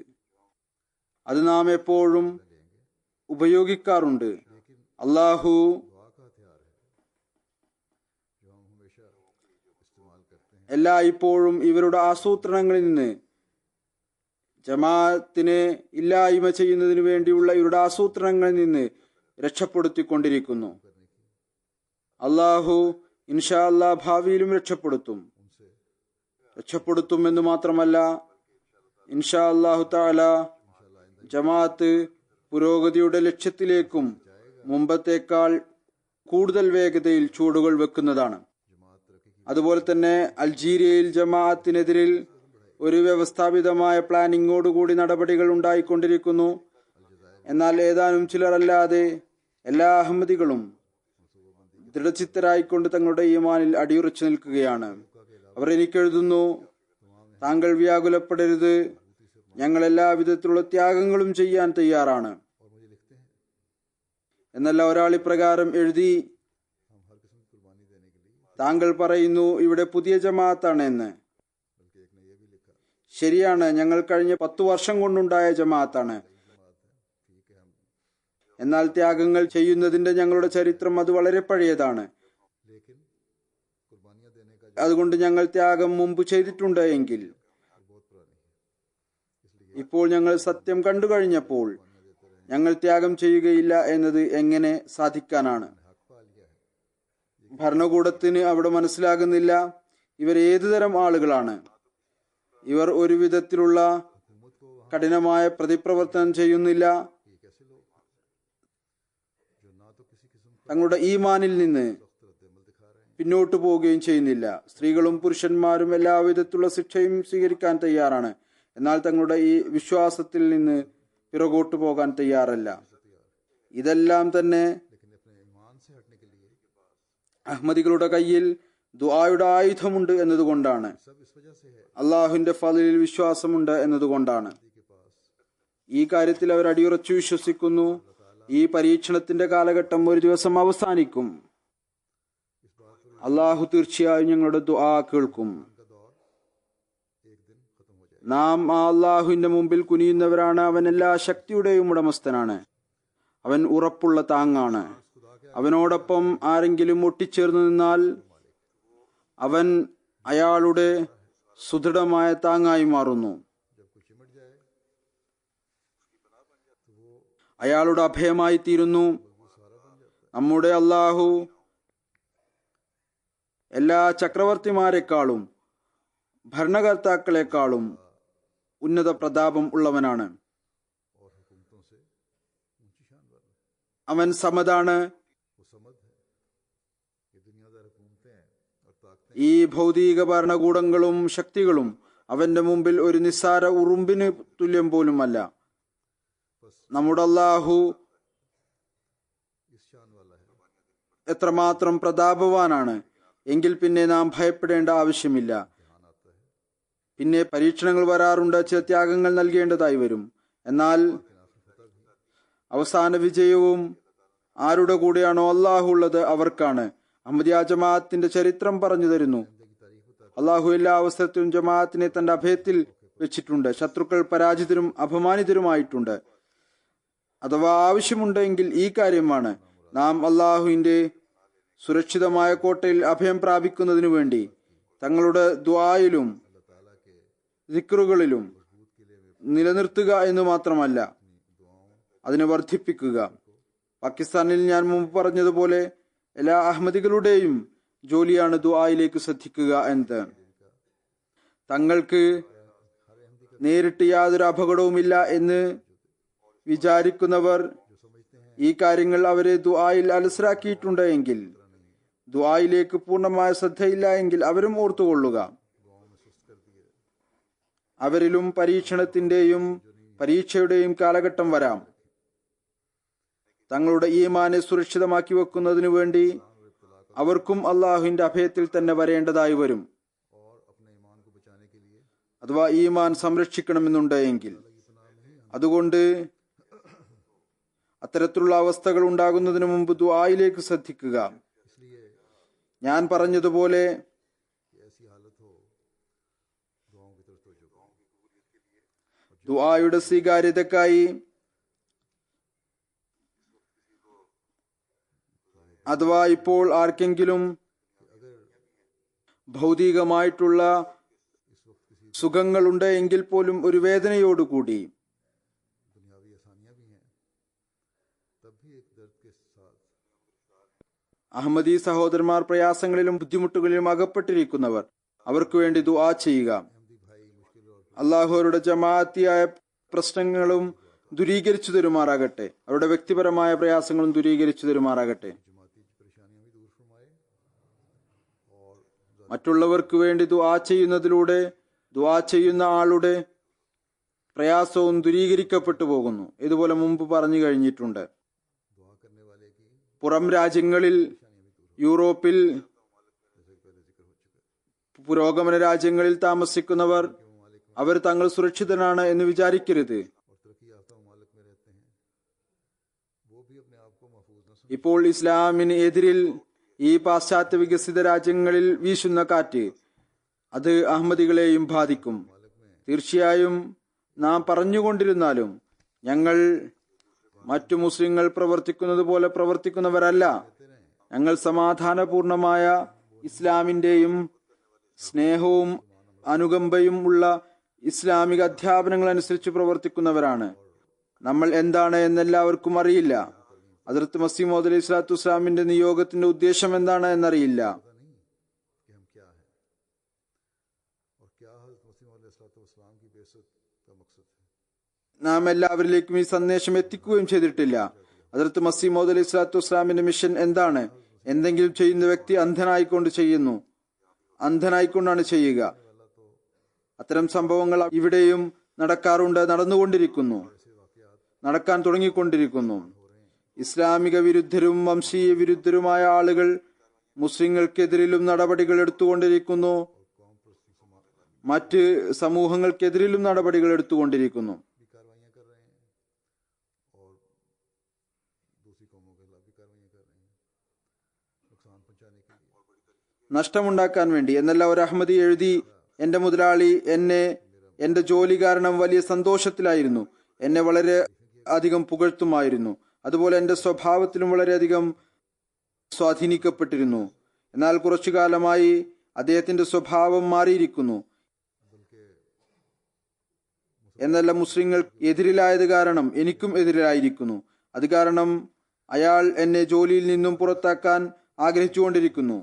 അത് നാം എപ്പോഴും ഉപയോഗിക്കാറുണ്ട്. അള്ളാഹു എല്ലായ്പ്പോഴും ഇവരുടെ ആസൂത്രണങ്ങളിൽ നിന്ന് ജമാഅത്തിനെ ഇല്ലായ്മ ചെയ്യുന്നതിനു വേണ്ടിയുള്ള ഇവരുടെ ആസൂത്രണങ്ങളിൽ നിന്ന് രക്ഷപ്പെടുത്തിക്കൊണ്ടിരിക്കുന്നു. അള്ളാഹു ഇൻഷാ അല്ലാഹ് ഭാവിയിലും രക്ഷപ്പെടുത്തും എന്ന് മാത്രമല്ല, ഇൻഷാ അല്ലാഹു തആല ജമാഅത്ത് പുരോഗതിയുടെ ലക്ഷ്യത്തിലേക്കും മുമ്പത്തേക്കാൾ കൂടുതൽ വേഗതയിൽ ചുവടുകൾ വെക്കുന്നതാണ്. അതുപോലെ തന്നെ അൾജീരിയയിൽ ജമാഅത്തിനെതിരിൽ ഒരു വ്യവസ്ഥാപിതമായ പ്ലാനിങ്ങോടുകൂടി നടപടികൾ ഉണ്ടായിക്കൊണ്ടിരിക്കുന്നു. എന്നാൽ ഏതാനും ചിലരല്ലാതെ എല്ലാ അഹമ്മദികളും ദൃഢചിത്തരായിക്കൊണ്ട് തങ്ങളുടെ ഈമാനിൽ അടിയുറച്ചു നിൽക്കുകയാണ്. അവർ എനിക്കെഴുതുന്നു, താങ്കൾ വ്യാകുലപ്പെടരുത്, ഞങ്ങൾ എല്ലാവിധത്തിലുള്ള ത്യാഗങ്ങളും ചെയ്യാൻ തയ്യാറാണ്. എന്നല്ല ഒരാൾ ഇപ്രകാരം എഴുതി, താങ്കൾ പറയുന്നു ഇവിടെ പുതിയ ജമാഅത്താണ് എന്ന്. ശരിയാണ്, ഞങ്ങൾ കഴിഞ്ഞ 10 വർഷം കൊണ്ടുണ്ടായ ജമാഅത്താണ്. എന്നാൽ ത്യാഗങ്ങൾ ചെയ്യുന്നതിന്റെ ഞങ്ങളുടെ ചരിത്രം അത് വളരെ പഴയതാണ്. അതുകൊണ്ട് ഞങ്ങൾ ത്യാഗം മുമ്പ് ചെയ്തിട്ടുണ്ട് എങ്കിൽ ഇപ്പോൾ ഞങ്ങൾ സത്യം കണ്ടു കഴിഞ്ഞപ്പോൾ ഞങ്ങൾ ത്യാഗം ചെയ്യുകയില്ല എന്നത് എങ്ങനെ സാധിക്കാനാണ്? ഭരണകൂടത്തിന് അവിടെ മനസ്സിലാകുന്നില്ല ഇവർ ഏതുതരം ആളുകളാണ്. ഇവർ ഒരു വിധത്തിലുള്ള കഠിനമായ പ്രതിപ്രവർത്തനം ചെയ്യുന്നില്ല. തങ്ങളുടെ ഈമാനിൽ നിന്ന് പിന്നോട്ടു പോവുകയും ചെയ്യുന്നില്ല. സ്ത്രീകളും പുരുഷന്മാരും എല്ലാവിധത്തിലുള്ള ശിക്ഷയും സ്വീകരിക്കാൻ തയ്യാറാണ്. എന്നാൽ തങ്ങളുടെ ഈ വിശ്വാസത്തിൽ നിന്ന് പിറകോട്ടു പോകാൻ തയ്യാറല്ല. ഇതെല്ലാം തന്നെ അഹമ്മദികളുടെ കയ്യിൽ ദുആയുടെ ആയുധമുണ്ട് എന്നതുകൊണ്ടാണ്, അള്ളാഹുവിന്റെ ഫളിൽ വിശ്വാസമുണ്ട് എന്നതുകൊണ്ടാണ്. ഈ കാര്യത്തിൽ അവർ അടിയുറച്ചു വിശ്വസിക്കുന്നു. ഈ പരീക്ഷണത്തിന്റെ കാലഘട്ടം ഒരു ദിവസം അവസാനിക്കും. അള്ളാഹു തീർച്ചയായും ഞങ്ങളുടെ ദുആ കേൾക്കും. നാം ആ അള്ളാഹുവിന്റെ മുമ്പിൽ കുനിയുന്നവരാണ്. അവൻ എല്ലാ ശക്തിയുടെയും ഉടമസ്ഥനാണ്. അവൻ ഉറപ്പുള്ള താങ്ങാണ്. അവനോടൊപ്പം ആരെങ്കിലും ഒട്ടിച്ചേർന്നു നിന്നാൽ അവൻ അയാളുടെ സുദൃഢമായ താങ്ങായി മാറുന്നു. അയാളുടെ അഭയമായി തീരുന്നു. നമ്മുടെ അള്ളാഹു എല്ലാ ചക്രവർത്തിമാരെക്കാളും ഭരണകർത്താക്കളെക്കാളും ഉന്നത പ്രതാപം ഉള്ളവനാണ്. അവൻ സമദാണ്. ഈ ഭൗതിക ഭരണകൂടങ്ങളും ശക്തികളും അവന്റെ മുമ്പിൽ ഒരു നിസ്സാര ഉറുമ്പിന് തുല്യം പോലുമല്ല. നമ്മുടെ അല്ലാഹു എത്രമാത്രം പ്രതാപവാനാണ് എങ്കിൽ പിന്നെ നാം ഭയപ്പെടേണ്ട ആവശ്യമില്ല. പിന്നെ പരീക്ഷണങ്ങൾ വരാറുണ്ട്, ചില ത്യാഗങ്ങൾ നൽകേണ്ടതായി വരും. എന്നാൽ അവസാന വിജയവും ആരുടെ കൂടെയാണോ അള്ളാഹു ഉള്ളത് അവർക്കാണ്. അഹമ്മദിയ ജമാഅത്തിന്റെ ചരിത്രം പറഞ്ഞു തരുന്നു, അള്ളാഹു എല്ലാ അവസരത്തിലും ജമാഅത്തിനെ തന്റെ അഭയത്തിൽ വെച്ചിട്ടുണ്ട്. ശത്രുക്കൾ പരാജിതരും അപമാനിതരുമായിട്ടുണ്ട്. അഥവാ ആവശ്യമുണ്ടെങ്കിൽ ഈ കാര്യമാണ്, നാം അള്ളാഹുവിന്റെ സുരക്ഷിതമായ കോട്ടയിൽ അഭയം പ്രാപിക്കുന്നതിനു വേണ്ടി തങ്ങളുടെ ദുആയിലും ദിക്റുകളിലും നിലനിർത്തുക എന്ന് മാത്രമല്ല, അതിനെ വർദ്ധിപ്പിക്കുക. പാകിസ്ഥാനിൽ ഞാൻ മുമ്പ് പറഞ്ഞതുപോലെ എല്ലാ അഹമ്മദികളുടെയും ജോലിയാണ് ദുആയിലേക്ക് ശ്രദ്ധിക്കുക എന്നത്. തങ്ങൾക്ക് നേരിട്ട് യാതൊരു അപകടവുമില്ല എന്ന് വിചാരിക്കുന്നവർ ഈ കാര്യങ്ങൾ അവരെ ദുആയിൽ അലസരാക്കിയിട്ടുണ്ട് എങ്കിൽ, ദുആയിലേക്ക് പൂർണ്ണമായ ശ്രദ്ധയില്ല എങ്കിൽ അവരും ഓർത്തുകൊള്ളുക, അവരിലും പരീക്ഷണത്തിന്റെയും പരീക്ഷയുടെയും കാലഘട്ടം വരാം. തങ്ങളുടെ ഈമാനെ സുരക്ഷിതമാക്കി വെക്കുന്നതിനു വേണ്ടി അവർക്കും അള്ളാഹുവിന്റെ അഭയത്തിൽ തന്നെ വരേണ്ടതായി വരും. അഥവാ ഈമാൻ സംരക്ഷിക്കണമെന്നുണ്ട് എങ്കിൽ. അതുകൊണ്ട് അത്തരത്തിലുള്ള അവസ്ഥകൾ ഉണ്ടാകുന്നതിന് മുമ്പ് ദുആയിലേക്ക് ശ്രദ്ധിക്കുക. ഞാൻ പറഞ്ഞതുപോലെ ദുആയുടെ സ്വീകാര്യതക്കായി അഥവാ ഇപ്പോൾ ആർക്കെങ്കിലും ഭൗതികമായിട്ടുള്ള സുഖങ്ങളുണ്ട് എങ്കിൽ പോലും ഒരു വേദനയോടുകൂടി അഹമ്മദി സഹോദരന്മാർ പ്രയാസങ്ങളിലും ബുദ്ധിമുട്ടുകളിലും അകപ്പെട്ടിരിക്കുന്നവർ, അവർക്ക് വേണ്ടി ദുആ ചെയ്യുക. അള്ളാഹു അവരുടെ ജമാഅത്തിയായ പ്രശ്നങ്ങളും ദൂരീകരിച്ചു തരുമാറാകട്ടെ, അവരുടെ വ്യക്തിപരമായ പ്രയാസങ്ങളും ദൂരീകരിച്ചു തരുമാറാകട്ടെ. മറ്റുള്ളവർക്ക് വേണ്ടി ദുആ ചെയ്യുന്നതിലൂടെ ദുആ ചെയ്യുന്ന ആളുടെ പ്രയാസവും ദൂരീകരിക്കപ്പെട്ടു പോകുന്നു. ഇതുപോലെ മുമ്പ് പറഞ്ഞു കഴിഞ്ഞിട്ടുണ്ട്. പുറം രാജ്യങ്ങളിൽ, യൂറോപ്പിൽ, പുരോഗമന രാജ്യങ്ങളിൽ താമസിക്കുന്നവർ അവർ തങ്ങൾ സുരക്ഷിതനാണ് എന്ന് വിചാരിക്കരുത്. ഇപ്പോൾ ഇസ്ലാമിന് എതിരിൽ ഈ പാശ്ചാത്യ വികസിത രാജ്യങ്ങളിൽ വീശുന്ന കാറ്റ് അത് അഹമ്മദികളെയും ബാധിക്കും. തീർച്ചയായും നാം പറഞ്ഞുകൊണ്ടിരുന്നാലും ഞങ്ങൾ മറ്റു മുസ്ലിങ്ങൾ പ്രവർത്തിക്കുന്നത് പോലെ പ്രവർത്തിക്കുന്നവരല്ല. ഞങ്ങൾ സമാധാനപൂർണമായ ഇസ്ലാമിന്റെയും സ്നേഹവും അനുകമ്പയും ഉള്ള ഇസ്ലാമിക അധ്യാപനങ്ങൾ അനുസരിച്ച് പ്രവർത്തിക്കുന്നവരാണ്. നമ്മൾ എന്താണ് എന്നെല്ലാവർക്കും അറിയില്ല. ഹദ്റത്ത് മസീഹ് മൗഊദ് അലൈഹി സ്വലാത്തു വസ്സലാമിന്റെ നിയോഗത്തിന്റെ ഉദ്ദേശം എന്താണ് എന്നറിയില്ല. നാം എല്ലാവരിലേക്കും ഈ സന്ദേശം എത്തിക്കുകയും ചെയ്തിട്ടില്ല. ഹദ്റത്ത് മസീഹ് മൗഊദ് അലൈഹി സ്വലാത്തു വസ്സലാമിന്റെ മിഷൻ എന്താണ്? എന്തെങ്കിലും ചെയ്യുന്ന വ്യക്തി അന്ധനായിക്കൊണ്ട് ചെയ്യുന്നു, അന്ധനായിക്കൊണ്ടാണ് ചെയ്യുക. അത്തരം സംഭവങ്ങൾ ഇവിടെയും നടക്കാറുണ്ട്, നടന്നുകൊണ്ടിരിക്കുന്നു, നടക്കാൻ തുടങ്ങിക്കൊണ്ടിരിക്കുന്നു. ഇസ്ലാമിക വിരുദ്ധരും വംശീയ വിരുദ്ധരുമായ ആളുകൾ മുസ്ലിങ്ങൾക്കെതിരിലും നടപടികൾ എടുത്തുകൊണ്ടിരിക്കുന്നു, മറ്റ് സമൂഹങ്ങൾക്കെതിരിലും നടപടികൾ എടുത്തുകൊണ്ടിരിക്കുന്നു. നഷ്ടമുണ്ടാക്കാൻ വേണ്ടി എന്നല്ല. ഒരു അഹമ്മദി എഴുതി, എന്റെ മുതലാളി എന്റെ ജോലി കാരണം വലിയ സന്തോഷത്തിലായിരുന്നു, എന്നെ വളരെ അധികം പുകഴ്ത്തുമായിരുന്നു, അതുപോലെ എന്റെ സ്വഭാവത്തിലും വളരെയധികം സ്വാധീനിക്കപ്പെട്ടിരുന്നു. എന്നാൽ കുറച്ചു കാലമായി അദ്ദേഹത്തിന്റെ സ്വഭാവം മാറിയിരിക്കുന്നു. എന്നല്ല, മുസ്ലിങ്ങൾ എതിരിലായത് കാരണം എനിക്കും എതിരായിരിക്കുന്നു. അത് കാരണം അയാൾ എന്നെ ജോലിയിൽ നിന്നും പുറത്താക്കാൻ ആഗ്രഹിച്ചുകൊണ്ടിരിക്കുന്നു.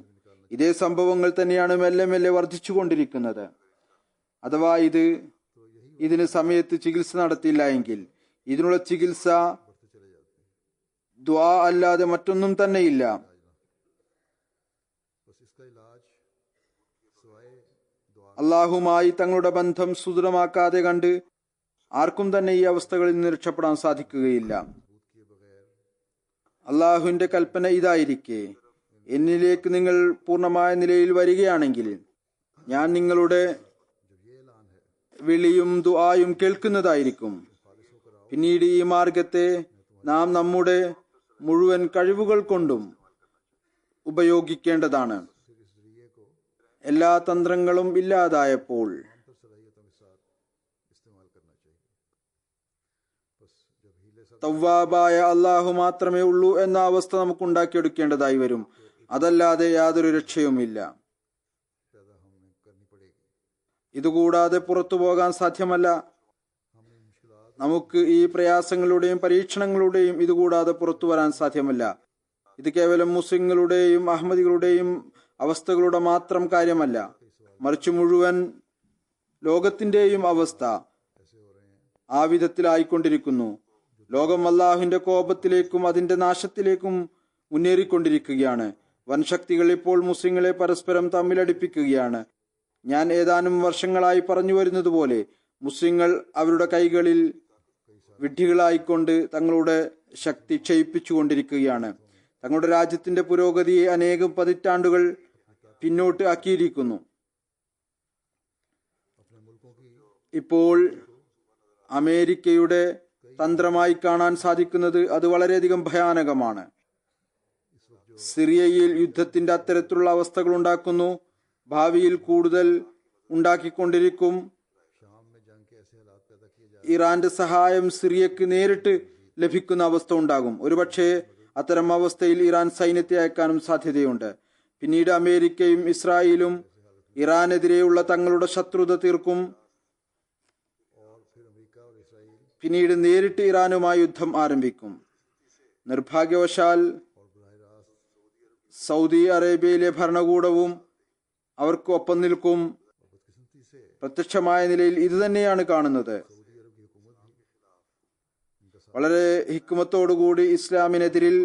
ഇതേ സംഭവങ്ങൾ തന്നെയാണ് മെല്ലെ മെല്ലെ വർദ്ധിച്ചുകൊണ്ടിരിക്കുന്നത്. അഥവാ ഇതിന് സമയത്ത് ചികിത്സ നടത്തിയില്ല എങ്കിൽ, ഇതിനുള്ള ചികിത്സ ദുആ അല്ലാതെ മറ്റൊന്നും തന്നെയില്ല. അള്ളാഹുമായി തങ്ങളുടെ ബന്ധം സുദൃഢമാക്കാതെ കണ്ട് ആർക്കും തന്നെ ഈ അവസ്ഥകളിൽ നിന്ന് രക്ഷപ്പെടാൻ സാധിക്കുകയില്ല. അള്ളാഹുവിന്റെ കൽപ്പന ഇതായിരിക്കെ, എന്നിലേക്ക് നിങ്ങൾ പൂർണ്ണമായ നിലയിൽ വരികയാണെങ്കിൽ ഞാൻ നിങ്ങളുടെ വിളിയും ദുആയും കേൾക്കുന്നതായിരിക്കും. പിന്നീട് ഈ മാർഗത്തെ നാം നമ്മുടെ മുഴുവൻ കഴിവുകൾ കൊണ്ടും ഉപയോഗിക്കേണ്ടതാണ്. എല്ലാ തന്ത്രങ്ങളും ഇല്ലാതായപ്പോൾ തവ്വാബായ അള്ളാഹു മാത്രമേ ഉള്ളൂ എന്ന അവസ്ഥ നമുക്ക് ഉണ്ടാക്കിയെടുക്കേണ്ടതായി വരും. അതല്ലാതെ യാതൊരു രക്ഷയുമില്ല. ഇതുകൂടാതെ പുറത്തു പോകാൻ സാധ്യമല്ല. നമുക്ക് ഈ പ്രയാസങ്ങളുടെയും പരീക്ഷണങ്ങളുടെയും ഇതുകൂടാതെ പുറത്തു വരാൻ സാധ്യമല്ല. ഇത് കേവലം മുസ്ലിങ്ങളുടെയും അഹമ്മദികളുടെയും അവസ്ഥകളുടെ മാത്രം കാര്യമല്ല, മറിച്ച് മുഴുവൻ ലോകത്തിന്റെയും അവസ്ഥ ആ വിധത്തിലായിക്കൊണ്ടിരിക്കുന്നു. ലോകം അല്ലാഹുവിന്റെ കോപത്തിലേക്കും അതിന്റെ നാശത്തിലേക്കും മുന്നേറിക്കൊണ്ടിരിക്കുകയാണ്. വൻശക്തികൾ ഇപ്പോൾ മുസ്ലിങ്ങളെ പരസ്പരം തമ്മിലടിപ്പിക്കുകയാണ്. ഞാൻ ഏതാനും വർഷങ്ങളായി പറഞ്ഞു വരുന്നത് പോലെ മുസ്ലിങ്ങൾ അവരുടെ കൈകളിൽ വിഡ്ഢികളായിക്കൊണ്ട് തങ്ങളുടെ ശക്തി ക്ഷയിപ്പിച്ചുകൊണ്ടിരിക്കുകയാണ്. തങ്ങളുടെ രാജ്യത്തിന്റെ പുരോഗതിയെ അനേകം പതിറ്റാണ്ടുകൾ പിന്നോട്ട് ആക്കിയിരിക്കുന്നു. ഇപ്പോൾ അമേരിക്കയുടെ തന്ത്രമായി കാണാൻ സാധിക്കുന്നത് അത് വളരെയധികം ഭയാനകമാണ്. സിറിയയിൽ യുദ്ധത്തിന്റെ അത്തരത്തിലുള്ള അവസ്ഥകൾ ഉണ്ടാക്കുന്നു, ഭാവിയിൽ കൂടുതൽ ഉണ്ടാക്കിക്കൊണ്ടിരിക്കും. ഇറാന്റെ സഹായം സിറിയക്ക് നേരിട്ട് ലഭിക്കുന്ന അവസ്ഥ ഉണ്ടാകും. ഒരുപക്ഷെ അത്തരം അവസ്ഥയിൽ ഇറാൻ സൈന്യത്തെ അയക്കാനും സാധ്യതയുണ്ട്. പിന്നീട് അമേരിക്കയും ഇസ്രായേലും ഇറാനെതിരെയുള്ള തങ്ങളുടെ ശത്രുത തീർക്കും. പിന്നീട് നേരിട്ട് ഇറാനുമായി യുദ്ധം ആരംഭിക്കും. നിർഭാഗ്യവശാൽ സൗദി അറേബ്യയിലെ ഭരണകൂടവും അവർക്ക് ഒപ്പം നിൽക്കും. പ്രത്യക്ഷമായ നിലയിൽ ഇത് തന്നെയാണ് കാണുന്നത്. വളരെ ഹിക്മത്തോടുകൂടി ഇസ്ലാമിനെതിരിൽ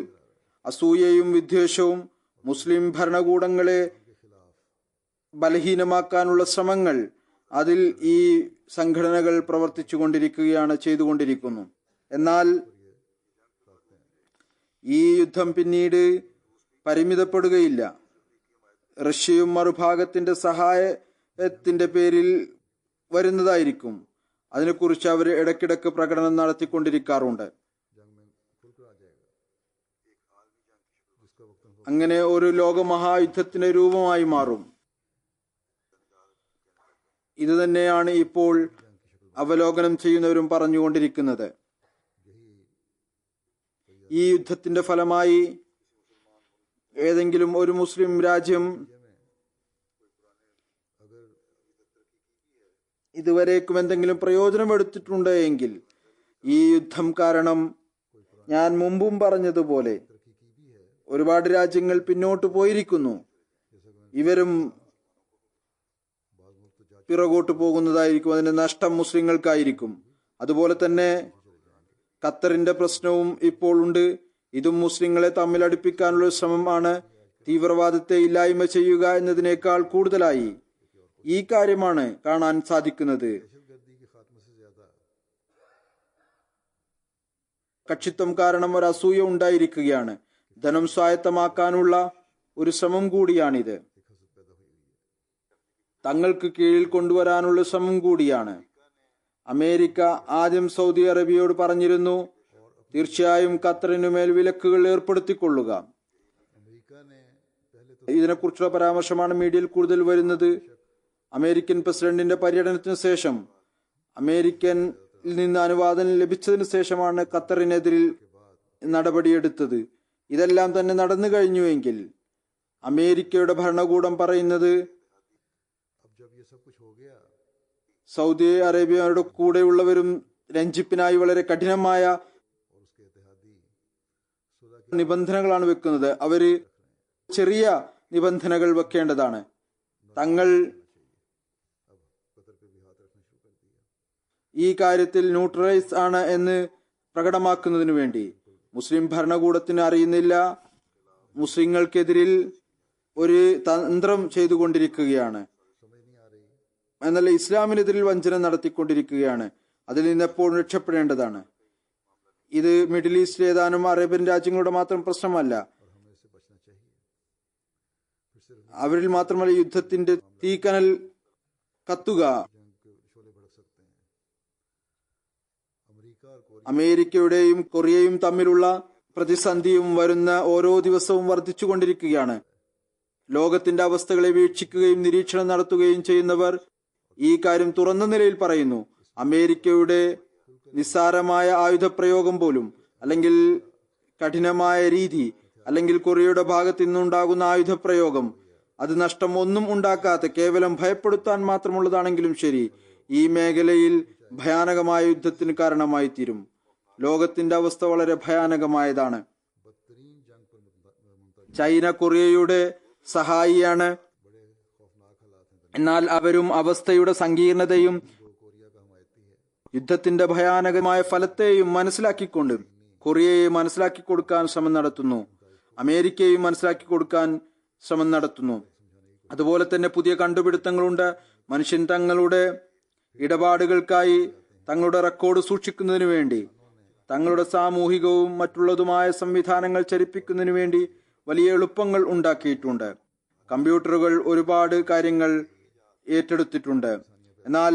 അസൂയയും വിദ്വേഷവും മുസ്ലിം ഭരണകൂടങ്ങളെ ബലഹീനമാക്കാനുള്ള ശ്രമങ്ങൾ അതിൽ ഈ സംഘടനകൾ പ്രവർത്തിച്ചു കൊണ്ടിരിക്കുകയാണ്, ചെയ്തുകൊണ്ടിരിക്കുന്നു. എന്നാൽ ഈ യുദ്ധം പിന്നീട് പരിമിതപ്പെടുകയില്ല. റഷ്യയും മറുഭാഗത്തിന്റെ സഹായത്തിന്റെ പേരിൽ വരുന്നതായിരിക്കും. അതിനെക്കുറിച്ച് അവർ ഇടയ്ക്കിടയ്ക്ക് പ്രകടനം നടത്തിക്കൊണ്ടിരിക്കാറുണ്ട്. അങ്ങനെ ഒരു ലോകമഹായുദ്ധത്തിന്റെ രൂപമായി മാറും. ഇത് തന്നെയാണ് ഇപ്പോൾ അവലോകനം ചെയ്യുന്നവരും പറഞ്ഞുകൊണ്ടിരിക്കുന്നത്. ഈ യുദ്ധത്തിന്റെ ഫലമായി ഏതെങ്കിലും ഒരു മുസ്ലിം രാജ്യം ഇതുവരേക്കും എന്തെങ്കിലും പ്രയോജനം എടുത്തിട്ടുണ്ട് എങ്കിൽ ഈ യുദ്ധം കാരണം ഞാൻ മുമ്പും പറഞ്ഞതുപോലെ ഒരുപാട് രാജ്യങ്ങൾ പിന്നോട്ട് പോയിരിക്കുന്നു. ഇവരും പിറകോട്ട് പോകുന്നതായിരിക്കും. അതിന്റെ നഷ്ടം മുസ്ലിങ്ങൾക്കായിരിക്കും. അതുപോലെ തന്നെ ഖത്തറിന്റെ പ്രശ്നവും ഇപ്പോൾ ഉണ്ട്. ഇതും മുസ്ലിങ്ങളെ തമ്മിലടിപ്പിക്കാനുള്ള ശ്രമമാണ്. തീവ്രവാദത്തെ ഇല്ലായ്മ ചെയ്യുക എന്നതിനേക്കാൾ കൂടുതലായി ഈ കാര്യമാണ് കാണാൻ സാധിക്കുന്നത്. കക്ഷിത്വം കാരണം ഒരു അസൂയ ഉണ്ടായിരിക്കുകയാണ്. ധനം സ്വായത്തമാക്കാനുള്ള ഒരു ശ്രമം കൂടിയാണിത്. തങ്ങൾക്ക് കീഴിൽ കൊണ്ടുവരാനുള്ള ശ്രമം കൂടിയാണ്. അമേരിക്ക ആദ്യം സൗദി അറേബ്യയോട് പറഞ്ഞിരുന്നു, തീർച്ചയായും ഖത്തറിനുമേൽ വിലക്കുകൾ ഏർപ്പെടുത്തിക്കൊള്ളുക. ഇതിനെക്കുറിച്ചുള്ള പരാമർശമാണ് മീഡിയയിൽ കൂടുതൽ വരുന്നത്. അമേരിക്കൻ പ്രസിഡന്റിന്റെ പര്യടനത്തിന് ശേഷം അമേരിക്കനിൽ നിന്ന് അനുവാദം ലഭിച്ചതിന് ശേഷമാണ് ഖത്തറിനെതിരിൽ നടപടിയെടുത്തത്. ഇതെല്ലാം തന്നെ നടന്നു കഴിഞ്ഞുവെങ്കിൽ അമേരിക്കയുടെ ഭരണകൂടം പറയുന്നത് സൗദി അറേബ്യയുടെ കൂടെയുള്ളവരും രഞ്ജിപ്പിനായി വളരെ കഠിനമായ നിബന്ധനകളാണ് വെക്കുന്നത്. അവര് ചെറിയ നിബന്ധനകൾ വെക്കേണ്ടതാണ്. തങ്ങൾ ഈ കാര്യത്തിൽ ന്യൂട്രലൈസ് ആണ് എന്ന് പ്രകടമാക്കുന്നതിനു വേണ്ടി മുസ്ലിം ഭരണകൂടത്തിന് അറിയുന്നില്ല, മുസ്ലിങ്ങൾക്കെതിരിൽ ഒരു തന്ത്രം ചെയ്തുകൊണ്ടിരിക്കുകയാണ്, എന്നല്ല ഇസ്ലാമിനെതിരിൽ വഞ്ചന നടത്തിക്കൊണ്ടിരിക്കുകയാണ്. അതിൽ നിന്ന് എപ്പോഴും രക്ഷപ്പെടേണ്ടതാണ്. ഇത് മിഡിൽ ഈസ്റ്റിലെ ഏതാനും അറേബ്യൻ രാജ്യങ്ങളുടെ മാത്രം പ്രശ്നമല്ല. അവരിൽ മാത്രമല്ല യുദ്ധത്തിന്റെ തീക്കനൽ കത്തുക. അമേരിക്കയുടെയും കൊറിയയും തമ്മിലുള്ള പ്രതിസന്ധിയും വരുന്ന ഓരോ ദിവസവും വർദ്ധിച്ചുകൊണ്ടിരിക്കുകയാണ്. ലോകത്തിന്റെ അവസ്ഥകളെ വീക്ഷിക്കുകയും നിരീക്ഷണം നടത്തുകയും ചെയ്യുന്നവർ ഈ കാര്യം തുറന്ന നിലയിൽ പറയുന്നു. അമേരിക്കയുടെ നിസ്സാരമായ ആയുധപ്രയോഗം പോലും, അല്ലെങ്കിൽ കഠിനമായ രീതി, അല്ലെങ്കിൽ കൊറിയയുടെ ഭാഗത്തു നിന്നുണ്ടാകുന്ന ആയുധപ്രയോഗം അത് നഷ്ടം ഒന്നും ഉണ്ടാക്കാത്ത കേവലം ഭയപ്പെടുത്താൻ മാത്രമുള്ളതാണെങ്കിലും ശരി, ഈ മേഖലയിൽ ഭയാനകമായ യുദ്ധത്തിന് കാരണമായി തീരും. ലോകത്തിന്റെ അവസ്ഥ വളരെ ഭയാനകമായതാണ്. ചൈന കൊറിയയുടെ സഹായിയാണ്. എന്നാൽ അവരും അവസ്ഥയുടെ സങ്കീർണതയും യുദ്ധത്തിന്റെ ഭയാനകമായ ഫലത്തെയും മനസ്സിലാക്കിക്കൊണ്ട് കൊറിയയെ മനസ്സിലാക്കി കൊടുക്കാൻ ശ്രമം നടത്തുന്നു. അമേരിക്കയെയും മനസ്സിലാക്കി കൊടുക്കാൻ ശ്രമം നടത്തുന്നു. അതുപോലെ തന്നെ പുതിയ കണ്ടുപിടുത്തങ്ങളുണ്ട്. മനുഷ്യൻ തങ്ങളുടെ ഇടപാടുകൾക്കായി തങ്ങളുടെ റെക്കോർഡ് സൂക്ഷിക്കുന്നതിനു വേണ്ടി തങ്ങളുടെ സാമൂഹികവും മറ്റുള്ളതുമായ സംവിധാനങ്ങൾ ചരിപ്പിക്കുന്നതിനു വേണ്ടി വലിയ എളുപ്പങ്ങൾ ഉണ്ടാക്കിയിട്ടുണ്ട്. കമ്പ്യൂട്ടറുകൾ ഒരുപാട് കാര്യങ്ങൾ ഏറ്റെടുത്തിട്ടുണ്ട്. എന്നാൽ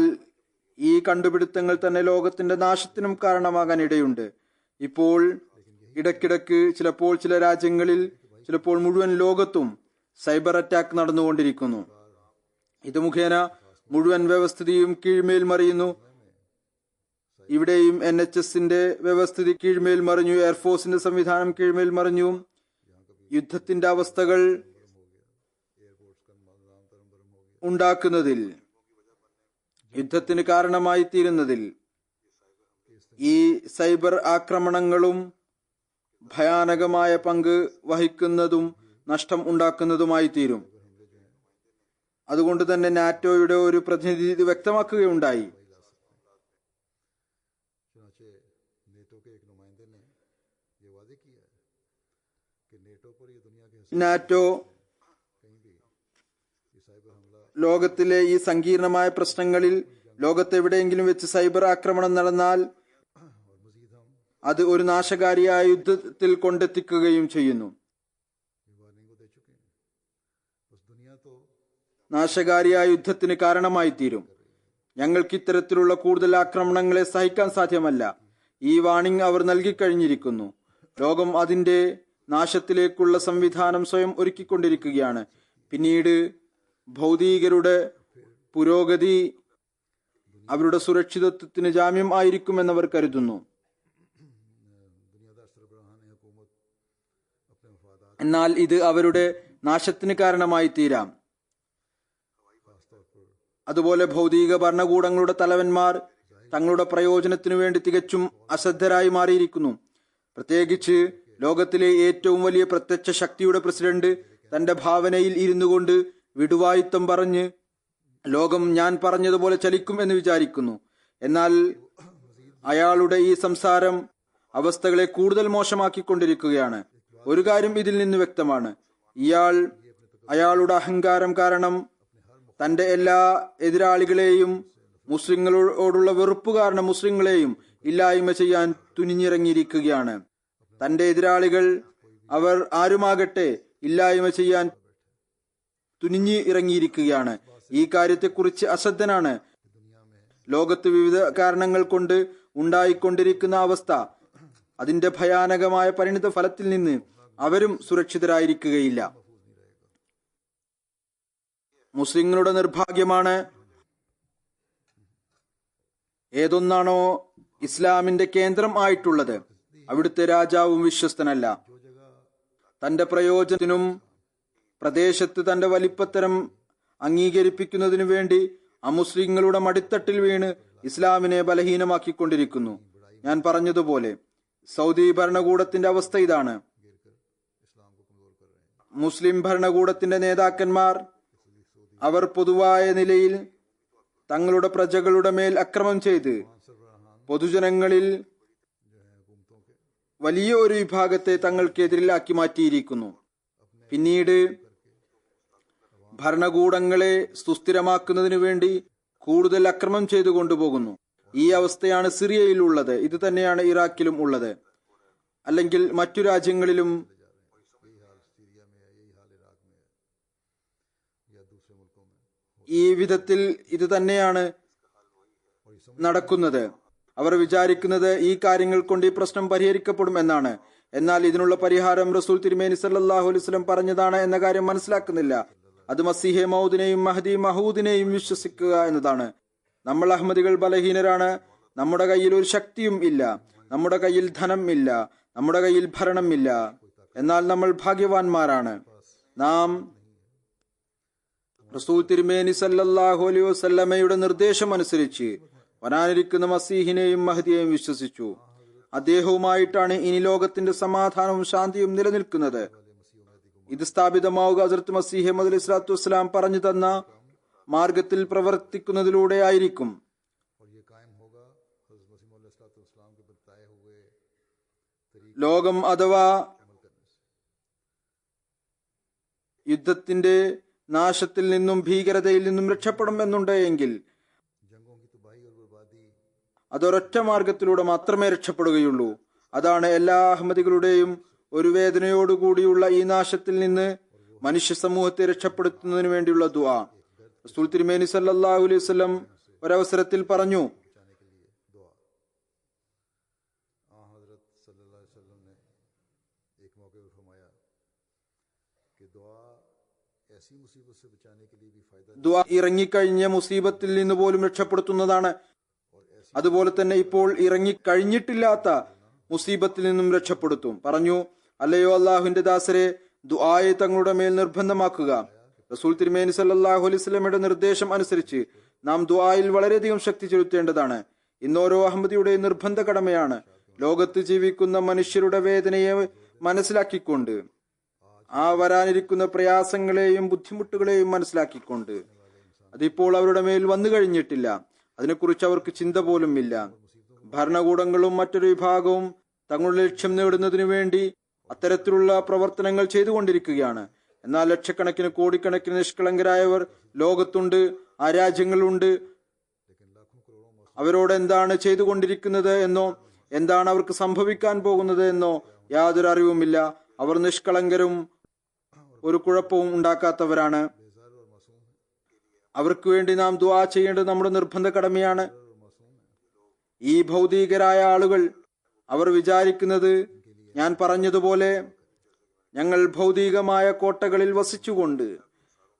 ഈ കണ്ടുപിടുത്തങ്ങൾ തന്നെ ലോകത്തിന്റെ നാശത്തിനും കാരണമാകാൻ ഇടയുണ്ട്. ഇപ്പോൾ ഇടയ്ക്കിടയ്ക്ക് ചിലപ്പോൾ ചില രാജ്യങ്ങളിൽ, ചിലപ്പോൾ മുഴുവൻ ലോകത്തും സൈബർ അറ്റാക്ക് നടന്നുകൊണ്ടിരിക്കുന്നു. ഇത് മുഖേന മുഴുവൻ വ്യവസ്ഥിതിയും കീഴ്മേൽ മറിയുന്നു. ഇവിടെയും NHSന്റെ വ്യവസ്ഥിതി കീഴ്മേൽ മറിഞ്ഞു, എയർഫോഴ്സിന്റെ സംവിധാനം കീഴ്മേൽ മറിഞ്ഞു. യുദ്ധത്തിന്റെ അവസ്ഥകൾ ഉണ്ടാക്കുന്നതിൽ, യുദ്ധത്തിന് കാരണമായി തീരുന്നതിൽ ഈ സൈബർ ആക്രമണങ്ങളും ഭയാനകമായ പങ്ക് വഹിക്കുന്നതും നഷ്ടം ഉണ്ടാക്കുന്നതുമായി തീരും. അതുകൊണ്ട് തന്നെ നാറ്റോയുടെ ഒരു പ്രതിനിധി ഇത് വ്യക്തമാക്കുകയുണ്ടായി. നാറ്റോ ലോകത്തിലെ ഈ സങ്കീർണമായ പ്രശ്നങ്ങളിൽ ലോകത്തെവിടെയെങ്കിലും വെച്ച് സൈബർ ആക്രമണം നടന്നാൽ അത് ഒരു നാശകാരിയായ യുദ്ധത്തിൽ കൊണ്ടെത്തിക്കുകയും ചെയ്യുന്നു. നാശകാരിയായ യുദ്ധത്തിന് കാരണമായി തീരും. ഞങ്ങൾക്ക് ഇത്തരത്തിലുള്ള കൂടുതൽ ആക്രമണങ്ങളെ സഹിക്കാൻ സാധ്യമല്ല. ഈ വാണിംഗ് അവർ നൽകിക്കഴിഞ്ഞിരിക്കുന്നു. ലോകം അതിന്റെ നാശത്തിലേക്കുള്ള സംവിധാനം സ്വയം ഒരുക്കിക്കൊണ്ടിരിക്കുകയാണ്. പിന്നീട് ഭൗതികരുടെ പുരോഗതി അവരുടെ സുരക്ഷിതത്വത്തിന് ജാമ്യം ആയിരിക്കുമെന്നവർ കരുതുന്നു. എന്നാൽ ഇത് അവരുടെ നാശത്തിന് കാരണമായി തീരാം. അതുപോലെ ഭൗതിക ഭരണകൂടങ്ങളുടെ തലവന്മാർ തങ്ങളുടെ പ്രയോജനത്തിനു വേണ്ടി തികച്ചും അശ്രദ്ധരായി മാറിയിരിക്കുന്നു. പ്രത്യേകിച്ച് ലോകത്തിലെ ഏറ്റവും വലിയ പ്രത്യക്ഷ ശക്തിയുടെ പ്രസിഡന്റ് തന്റെ ഭാവനയിൽ ഇരുന്നു കൊണ്ട് വിടുവായുത്തം പറഞ്ഞ് ലോകം ഞാൻ പറഞ്ഞതുപോലെ ചലിക്കും എന്ന് വിചാരിക്കുന്നു. എന്നാൽ അയാളുടെ ഈ സംസാരം അവസ്ഥകളെ കൂടുതൽ മോശമാക്കിക്കൊണ്ടിരിക്കുകയാണ്. ഒരു കാര്യം ഇതിൽ നിന്ന് വ്യക്തമാണ്. അയാളുടെ അഹങ്കാരം കാരണം തന്റെ എല്ലാ എതിരാളികളെയും, മുസ്ലിങ്ങളോടുള്ള വെറുപ്പ് കാരണം മുസ്ലിങ്ങളെയും ഇല്ലായ്മ ചെയ്യാൻ തുനിഞ്ഞിറങ്ങിയിരിക്കുകയാണ്. തന്റെ എതിരാളികൾ അവർ ആരുമാകട്ടെ ഇല്ലായ്മ ചെയ്യാൻ തുനിഞ്ഞ് ഇറങ്ങിയിരിക്കുകയാണ്. ഈ കാര്യത്തെക്കുറിച്ച് അശ്രദ്ധനാണ്. ലോകത്ത് വിവിധ കാരണങ്ങൾ കൊണ്ട് ഉണ്ടായിക്കൊണ്ടിരിക്കുന്ന അവസ്ഥ, അതിന്റെ ഭയാനകമായ പരിണിത ഫലത്തിൽ നിന്ന് അവരും സുരക്ഷിതരായിരിക്കുകയില്ല. മുസ്ലിങ്ങളുടെ നിർഭാഗ്യമാണ്, ഏതൊന്നാണോ ഇസ്ലാമിന്റെ കേന്ദ്രം ആയിട്ടുള്ളത് അവിടുത്തെ രാജാവും വിശ്വസ്തനല്ല. തന്റെ പ്രയോജനത്തിനും പ്രദേശത്ത് തന്റെ വലിപ്പത്തരം അംഗീകരിപ്പിക്കുന്നതിനു വേണ്ടി അമുസ്ലിങ്ങളുടെ മടിത്തട്ടിൽ വീണ് ഇസ്ലാമിനെ ബലഹീനമാക്കിക്കൊണ്ടിരിക്കുന്നു. ഞാൻ പറഞ്ഞതുപോലെ സൗദി ഭരണകൂടത്തിന്റെ അവസ്ഥ ഇതാണ്. മുസ്ലിം ഭരണകൂടത്തിന്റെ നേതാക്കന്മാർ അവർ പൊതുവായ നിലയിൽ തങ്ങളുടെ പ്രജകളുടെ മേൽ അക്രമം ചെയ്ത് പൊതുജനങ്ങളിൽ വലിയ ഒരു വിഭാഗത്തെ തങ്ങൾക്കെതിരിലാക്കി മാറ്റിയിരിക്കുന്നു. പിന്നീട് ഭരണകൂടങ്ങളെ സുസ്ഥിരമാക്കുന്നതിനു വേണ്ടി കൂടുതൽ അക്രമം ചെയ്തു കൊണ്ടുപോകുന്നു. ഈ അവസ്ഥയാണ് സിറിയയിൽ ഉള്ളത്. ഇത് തന്നെയാണ് ഇറാഖിലും ഉള്ളത്, അല്ലെങ്കിൽ മറ്റു രാജ്യങ്ങളിലും ഈ വിധത്തിൽ ഇത് തന്നെയാണ് നടക്കുന്നത്. അവർ വിചാരിക്കുന്നത് ഈ കാര്യങ്ങൾ കൊണ്ട് ഈ പ്രശ്നം പരിഹരിക്കപ്പെടും എന്നാണ്. എന്നാൽ ഇതിനുള്ള പരിഹാരം റസൂൽ തിരുമേനി സല്ലല്ലാഹു അലൈഹി വസല്ലം പറഞ്ഞതാണ് എന്ന കാര്യം മനസ്സിലാക്കുന്നില്ല. അത് മസീഹെ മൗദിനെയും മഹദി മഹൂദിനെയും വിശ്വസിക്കുക എന്നതാണ്. നമ്മൾ അഹമ്മദികൾ ബലഹീനരാണ്. നമ്മുടെ കയ്യിൽ ഒരു ശക്തിയും ഇല്ല, നമ്മുടെ കയ്യിൽ ധനം ഇല്ല, നമ്മുടെ കയ്യിൽ ഭരണം ഇല്ല. എന്നാൽ നമ്മൾ ഭാഗ്യവാന്മാരാണ്. നാം റസൂൽ തിരുമേനി സല്ലല്ലാഹു അലൈഹി വസല്ലമയുടെ നിർദ്ദേശം അനുസരിച്ച് വരാനിരിക്കുന്ന മസീഹിനെയും മഹദിയെയും വിശ്വസിച്ചു. അദ്ദേഹവുമായിട്ടാണ് ഇനി ലോകത്തിന്റെ സമാധാനവും ശാന്തിയും നിലനിൽക്കുന്നത്. ഇത് സ്ഥാപിതമാവുക ഹസ്രത്ത് മസീഹ് മൗഊദ് അലൈഹി സ്വലാത്തു വസ്സലാം പറഞ്ഞു തന്ന മാർഗത്തിൽ പ്രവർത്തിക്കുന്നതിലൂടെ ആയിരിക്കും. ലോകം അഥവാ യുദ്ധത്തിന്റെ നാശത്തിൽ നിന്നും ഭീകരതയിൽ നിന്നും രക്ഷപ്പെടും എന്നുണ്ടെങ്കിൽ അതൊരൊറ്റ മാർഗത്തിലൂടെ മാത്രമേ രക്ഷപ്പെടുകയുള്ളൂ. അതാണ് എല്ലാ അഹമ്മദികളുടെയും ഒരു വേദനയോടുകൂടിയുള്ള ഈ നാശത്തിൽ നിന്ന് മനുഷ്യ സമൂഹത്തെ രക്ഷപ്പെടുത്തുന്നതിന് വേണ്ടിയുള്ള ദുആ. റസൂൽ തിരുമേനി സല്ലല്ലാഹു അലൈഹി വസല്ലം ഒരവസരത്തിൽ പറഞ്ഞു, ദുആ ഇറങ്ങിക്കഴിഞ്ഞ മുസീബത്തിൽ നിന്ന് പോലും രക്ഷപ്പെടുത്തുന്നതാണ്. അതുപോലെ തന്നെ ഇപ്പോൾ ഇറങ്ങിക്കഴിഞ്ഞിട്ടില്ലാത്ത മുസീബത്തിൽ നിന്നും രക്ഷപ്പെടുത്തും. പറഞ്ഞു, അല്ലയോ അള്ളാഹുവിന്റെ ദാസരെ, ദുആയെ തങ്ങളുടെ മേൽ നിർബന്ധമാക്കുക. റസൂൽ തിരുമേനി സല്ലല്ലാഹു അലൈഹി വസല്ലമയുടെ നിർദ്ദേശം അനുസരിച്ച് നാം ദുആയിൽ വളരെയധികം ശക്തി ചെലുത്തേണ്ടതാണ്. ഇന്നോരോ അഹമ്മദിയുടെയും നിർബന്ധ കടമയാണ് ലോകത്ത് ജീവിക്കുന്ന മനുഷ്യരുടെ വേദനയെ മനസ്സിലാക്കിക്കൊണ്ട്, ആ വരാനിരിക്കുന്ന പ്രയാസങ്ങളെയും ബുദ്ധിമുട്ടുകളെയും മനസ്സിലാക്കിക്കൊണ്ട്, അതിപ്പോൾ അവരുടെ മേൽ വന്നു കഴിഞ്ഞിട്ടില്ല, അതിനെക്കുറിച്ച് അവർക്ക് ചിന്ത പോലും ഇല്ല. ഭരണകൂടങ്ങളും മറ്റൊരു വിഭാഗവും തങ്ങളുടെ ലക്ഷ്യം നേടുന്നതിനു വേണ്ടി അത്തരത്തിലുള്ള പ്രവർത്തനങ്ങൾ ചെയ്തുകൊണ്ടിരിക്കുകയാണ്. എന്നാൽ ലക്ഷക്കണക്കിന് കോടിക്കണക്കിന് നിഷ്കളങ്കരായവർ ലോകത്തുണ്ട്, ആ രാജ്യങ്ങളുണ്ട്. അവരോട് എന്താണ് ചെയ്തുകൊണ്ടിരിക്കുന്നത് എന്നോ എന്താണ് അവർക്ക് സംഭവിക്കാൻ പോകുന്നത് എന്നോ യാതൊരു അറിവുമില്ല. അവർ നിഷ്കളങ്കരും ഒരു കുഴപ്പവും ഉണ്ടാക്കാത്തവരാണ്. അവർക്ക് വേണ്ടി നാം ദുആ ചെയ്യേണ്ടത് നമ്മുടെ നിർബന്ധ കടമയാണ്. ഈ ഭൗതികരായ ആളുകൾ അവർ വിചാരിക്കുന്നത്, ഞാൻ പറഞ്ഞതുപോലെ ഞങ്ങൾ ഭൗതികമായ കോട്ടകളിൽ വസിച്ചുകൊണ്ട്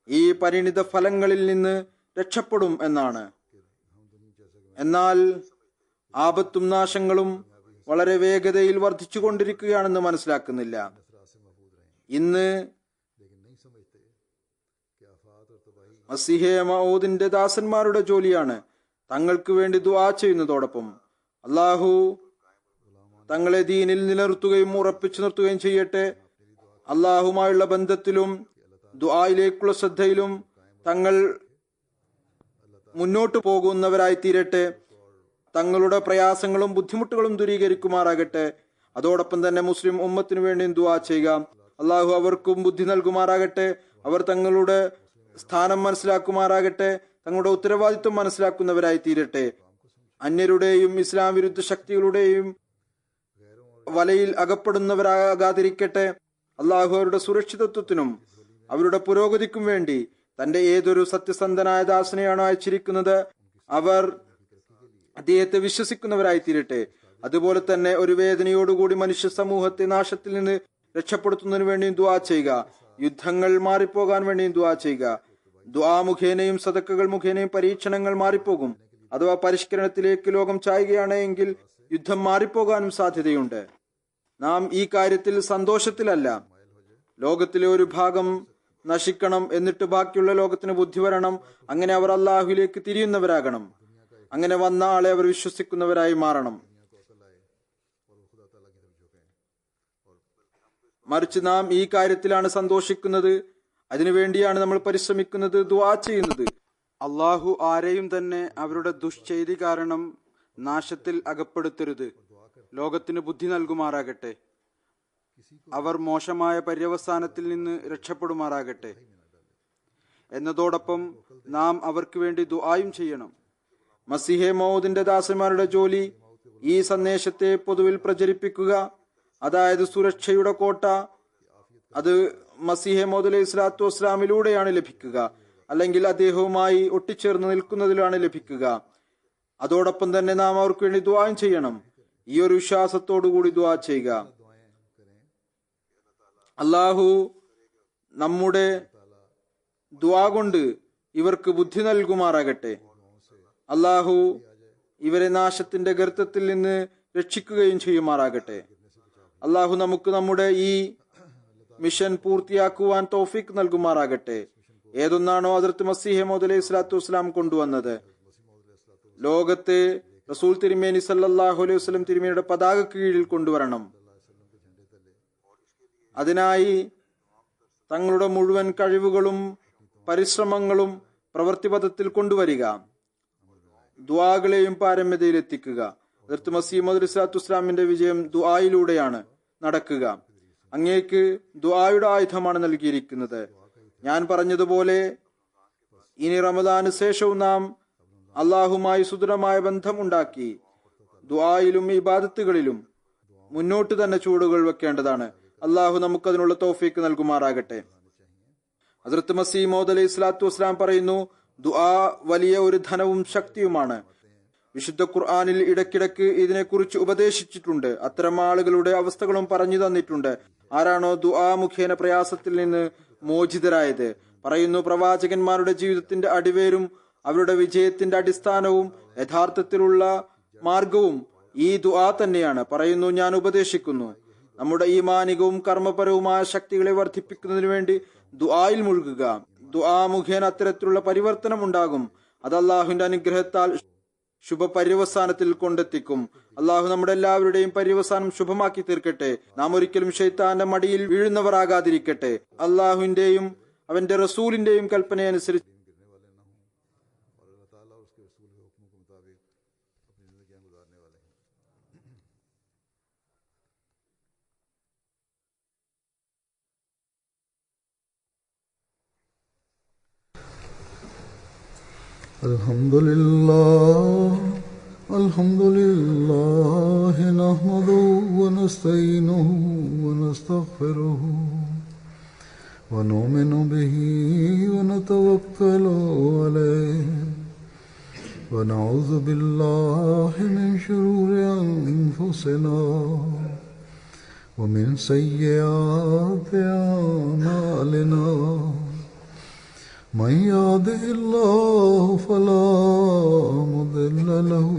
ഈ പരിണിത ഫലങ്ങളിൽ നിന്ന് രക്ഷപ്പെടും എന്നാണ്. എന്നാൽ ആപത്തും നാശങ്ങളും വളരെ വേഗതയിൽ വർദ്ധിച്ചുകൊണ്ടിരിക്കുകയാണെന്ന് മനസ്സിലാക്കുന്നില്ല. ഇന്ന് മസീഹെ മഊദിന്റെ ദാസന്മാരുടെ ജോലിയാണ് തങ്ങൾക്ക് വേണ്ടി ദുആ ചെയ്യുന്നതോടൊപ്പം അള്ളാഹു തങ്ങളെ ദീനിൽ നിലനിർത്തുകയും ഉറപ്പിച്ചു നിർത്തുകയും ചെയ്യട്ടെ. അള്ളാഹുമായുള്ള ബന്ധത്തിലും ദുആയിലേക്കുള്ള ശ്രദ്ധയിലും തങ്ങൾ മുന്നോട്ടു പോകുന്നവരായി തീരട്ടെ. തങ്ങളുടെ പ്രയാസങ്ങളും ബുദ്ധിമുട്ടുകളും ദൂരീകരിക്കുമാറാകട്ടെ. അതോടൊപ്പം തന്നെ മുസ്ലിം ഉമ്മത്തിനു വേണ്ടിയും ദുആ ചെയ്യുക. അള്ളാഹു അവർക്കും ബുദ്ധി നൽകുമാറാകട്ടെ. അവർ തങ്ങളുടെ സ്ഥാനം മനസ്സിലാക്കുമാറാകട്ടെ. തങ്ങളുടെ ഉത്തരവാദിത്വം മനസ്സിലാക്കുന്നവരായി തീരട്ടെ. അന്യരുടെയും ഇസ്ലാം വിരുദ്ധ ശക്തികളുടെയും വലയിൽ അകപ്പെടുന്നവരാകാതിരിക്കട്ടെ. അള്ളാഹു അവരുടെ സുരക്ഷിതത്വത്തിനും അവരുടെ പുരോഗതിക്കും വേണ്ടി തന്റെ ഏതൊരു സത്യസന്ധനായ ദാസനെയാണോ അയച്ചിരിക്കുന്നത് അവർ അദ്ദേഹത്തെ വിശ്വസിക്കുന്നവരായി തീരട്ടെ. അതുപോലെ തന്നെ ഒരു വേദനയോടുകൂടി മനുഷ്യ സമൂഹത്തെ നാശത്തിൽ നിന്ന് രക്ഷപ്പെടുത്തുന്നതിന് വേണ്ടിയും ദുആ ചെയ്യുക. യുദ്ധങ്ങൾ മാറിപ്പോകാൻ വേണ്ടിയും ദുആ ചെയ്യുക. ദുആ മുഖേനയും സദക്കകൾ മുഖേനയും പരീക്ഷണങ്ങൾ മാറിപ്പോകും. അഥവാ പരിഷ്കരണത്തിലേക്ക് ലോകം ചായുകയാണ് എങ്കിൽ യുദ്ധം മാറിപ്പോകാനും സാധ്യതയുണ്ട്. നാം ഈ കാര്യത്തിൽ സന്തോഷത്തിലല്ല. ലോകത്തിലെ ഒരു ഭാഗം നശിക്കണം, എന്നിട്ട് ബാക്കിയുള്ള ലോകത്തിന് ബുദ്ധി വരണം. അങ്ങനെ അവർ അള്ളാഹുവിലേക്ക് തിരിയുന്നവരാകണം. അങ്ങനെ വന്ന ആളെ അവർ വിശ്വസിക്കുന്നവരായി മാറണം. മറിച്ച് നാം ഈ കാര്യത്തിലാണ് സന്തോഷിക്കുന്നത്. അതിനുവേണ്ടിയാണ് നമ്മൾ പരിശ്രമിക്കുന്നത്, ദുആ ചെയ്യുന്നത്. അള്ളാഹു ആരെയും തന്നെ അവരുടെ ദുഷ്ചെയ്തി കാരണം നാശത്തിൽ അകപ്പെടുത്തരുത്. ലോകത്തിന് ബുദ്ധി നൽകുമാറാകട്ടെ. അവർ മോശമായ പര്യവസാനത്തിൽ നിന്ന് രക്ഷപ്പെടുമാറാകട്ടെ. എന്നതോടൊപ്പം നാം അവർക്ക് വേണ്ടി ദുആയും ചെയ്യണം. മസീഹെ മൗഊദിന്റെ ദാസന്മാരുടെ ജോലി ഈ സന്ദേശത്തെ പൊതുവിൽ പ്രചരിപ്പിക്കുക. അതായത് സുരക്ഷയുടെ കോട്ട അത് മസീഹെ മൗഊദ് അലൈഹി സ്വലാത്തു വസ്സലാമിലൂടെയാണ് ലഭിക്കുക, അല്ലെങ്കിൽ അദ്ദേഹവുമായി ഒട്ടിച്ചേർന്ന് നിൽക്കുന്നതിലാണ് ലഭിക്കുക. അതോടൊപ്പം തന്നെ നാം അവർക്ക് വേണ്ടി ദുആയും ചെയ്യണം. ഈ ഒരു വിശ്വാസത്തോടു കൂടി ദുആ ചെയ്യുക. അള്ളാഹു നമ്മുടെ ദുആ കൊണ്ട് ഇവർക്ക് ബുദ്ധി നൽകുമാറാകട്ടെ. അള്ളാഹു ഇവരെ നാശത്തിന്റെ ഗർത്തത്തിൽ നിന്ന് രക്ഷിക്കുകയും ചെയ്യുമാറാകട്ടെ. അള്ളാഹു നമുക്ക് നമ്മുടെ ഈ മിഷൻ പൂർത്തിയാക്കുവാൻ തൗഫീഖ് നൽകുമാറാകട്ടെ. ഏതൊന്നാണോ ഹദ്റത്ത് മസീഹ് മൗഊദ് അലൈഹി സ്വലാത്തു വസ്സലാം കൊണ്ടുവന്നത് ലോകത്തെ റസൂൽ തിരുമേനി സല്ലല്ലാഹു അലൈഹി വസല്ലം തിരുമേനിയുടെ പതാക കീഴിൽ കൊണ്ടുവരണം. അതിനായി തങ്ങളുടെ മുഴുവൻ കഴിവുകളും പരിശ്രമങ്ങളും പ്രവൃത്തിപഥത്തിൽ കൊണ്ടുവരിക. ദുആകളെയും പാരമ്യതയിലെത്തിക്കുക. ഹദ്റത്ത് മസീഹ് മൗഊദ് സ്വല്ലല്ലാഹു ഇസ്ലാമിന്റെ വിജയം ദുആയിലൂടെയാണ് നടക്കുക. അങ്ങേക്ക് ദുആയുടെ ആയുധമാണ് നൽകിയിരിക്കുന്നത്. ഞാൻ പറഞ്ഞതുപോലെ ഇനി റമദാന് ശേഷവും നാം അള്ളാഹുമായി സുദൃഢമായ ബന്ധം ഉണ്ടാക്കി ദുആയിലും ഇബാദത്തുകളിലും മുന്നോട്ട് തന്നെ ചൂടുകൾ വെക്കേണ്ടതാണ്. അള്ളാഹു നമുക്കതിനുള്ള തൗഫീക്ക് നൽകുമാറാകട്ടെ. ഹദ്റത്ത് മസീഹ് മൗഊദ് അലൈഹി സ്വലാത്തു വസ്സലാം പറയുന്നു, ദുആ വലിയ ഒരു ധനവും ശക്തിയുമാണ്. വിശുദ്ധ ഖുർആനിൽ ഇടയ്ക്കിടയ്ക്ക് ഇതിനെക്കുറിച്ച് ഉപദേശിച്ചിട്ടുണ്ട്. അത്തരം ആളുകളുടെ അവസ്ഥകളും പറഞ്ഞു തന്നിട്ടുണ്ട്. ആരാണോ ദുആ മുഖേന പ്രയാസത്തിൽ നിന്ന് മോചിതരായത്, പറയുന്നു, പ്രവാചകന്മാരുടെ ജീവിതത്തിന്റെ അടിവേരും അവരുടെ വിജയത്തിന്റെ അടിസ്ഥാനവും യഥാർത്ഥത്തിലുള്ള മാർഗവും ഈ ദുആ തന്നെയാണ്. പറയുന്നു, ഞാൻ ഉപദേശിക്കുന്നു, നമ്മുടെ ഈമാനികവും കർമ്മപരവുമായ ശക്തികളെ വർദ്ധിപ്പിക്കുന്നതിനു വേണ്ടി ദുആയിൽ മുഴുകുക. ദുആ മുഖേന അത്തരത്തിലുള്ള പരിവർത്തനം ഉണ്ടാകും. അത് അള്ളാഹുവിന്റെ അനുഗ്രഹത്താൽ ശുഭപര്യവസാനത്തിൽ കൊണ്ടെത്തിക്കും. അള്ളാഹു നമ്മുടെ എല്ലാവരുടെയും പര്യവസാനം ശുഭമാക്കി തീർക്കട്ടെ. നാം ഒരിക്കലും ശൈത്താന്റെ മടിയിൽ വീഴുന്നവരാകാതിരിക്കട്ടെ. അള്ളാഹുവിന്റെയും അവന്റെ റസൂലിന്റെയും കൽപ്പനയനുസരിച്ച് Alhamdulillah nahmaduhu wa nasta'inuhu wa nastaghfiruhu wa nu'minu bihi wa natawakkalu alayhi wa na'udhu billahi min shururi anfusina wa min sayyiati a'malina. من يهده الله فلا مضل له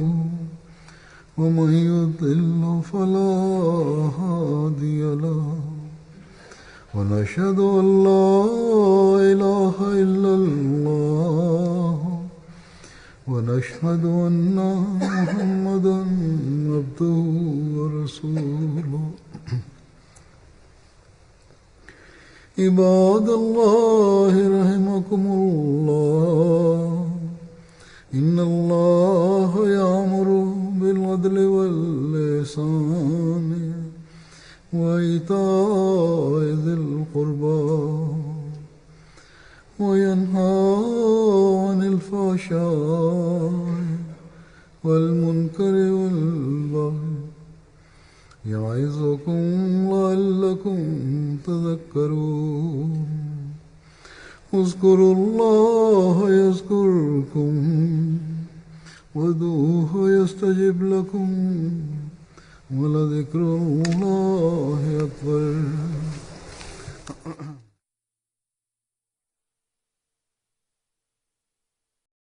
ومن يضلل فلا هادي له ونشهد أن لا إله إلا الله ونشهد أن محمدا عبده ورسوله. عباد الله رحمكم الله إن الله يأمر بالعدل والإحسان وإيتاء ذي القربى وينهى عن الفحشاء والمنكر والبغي يعظكم لعلكم تذكرون. اذكروا الله يذكركم وادعوه يستجب لكم ولذكر الله أكبر.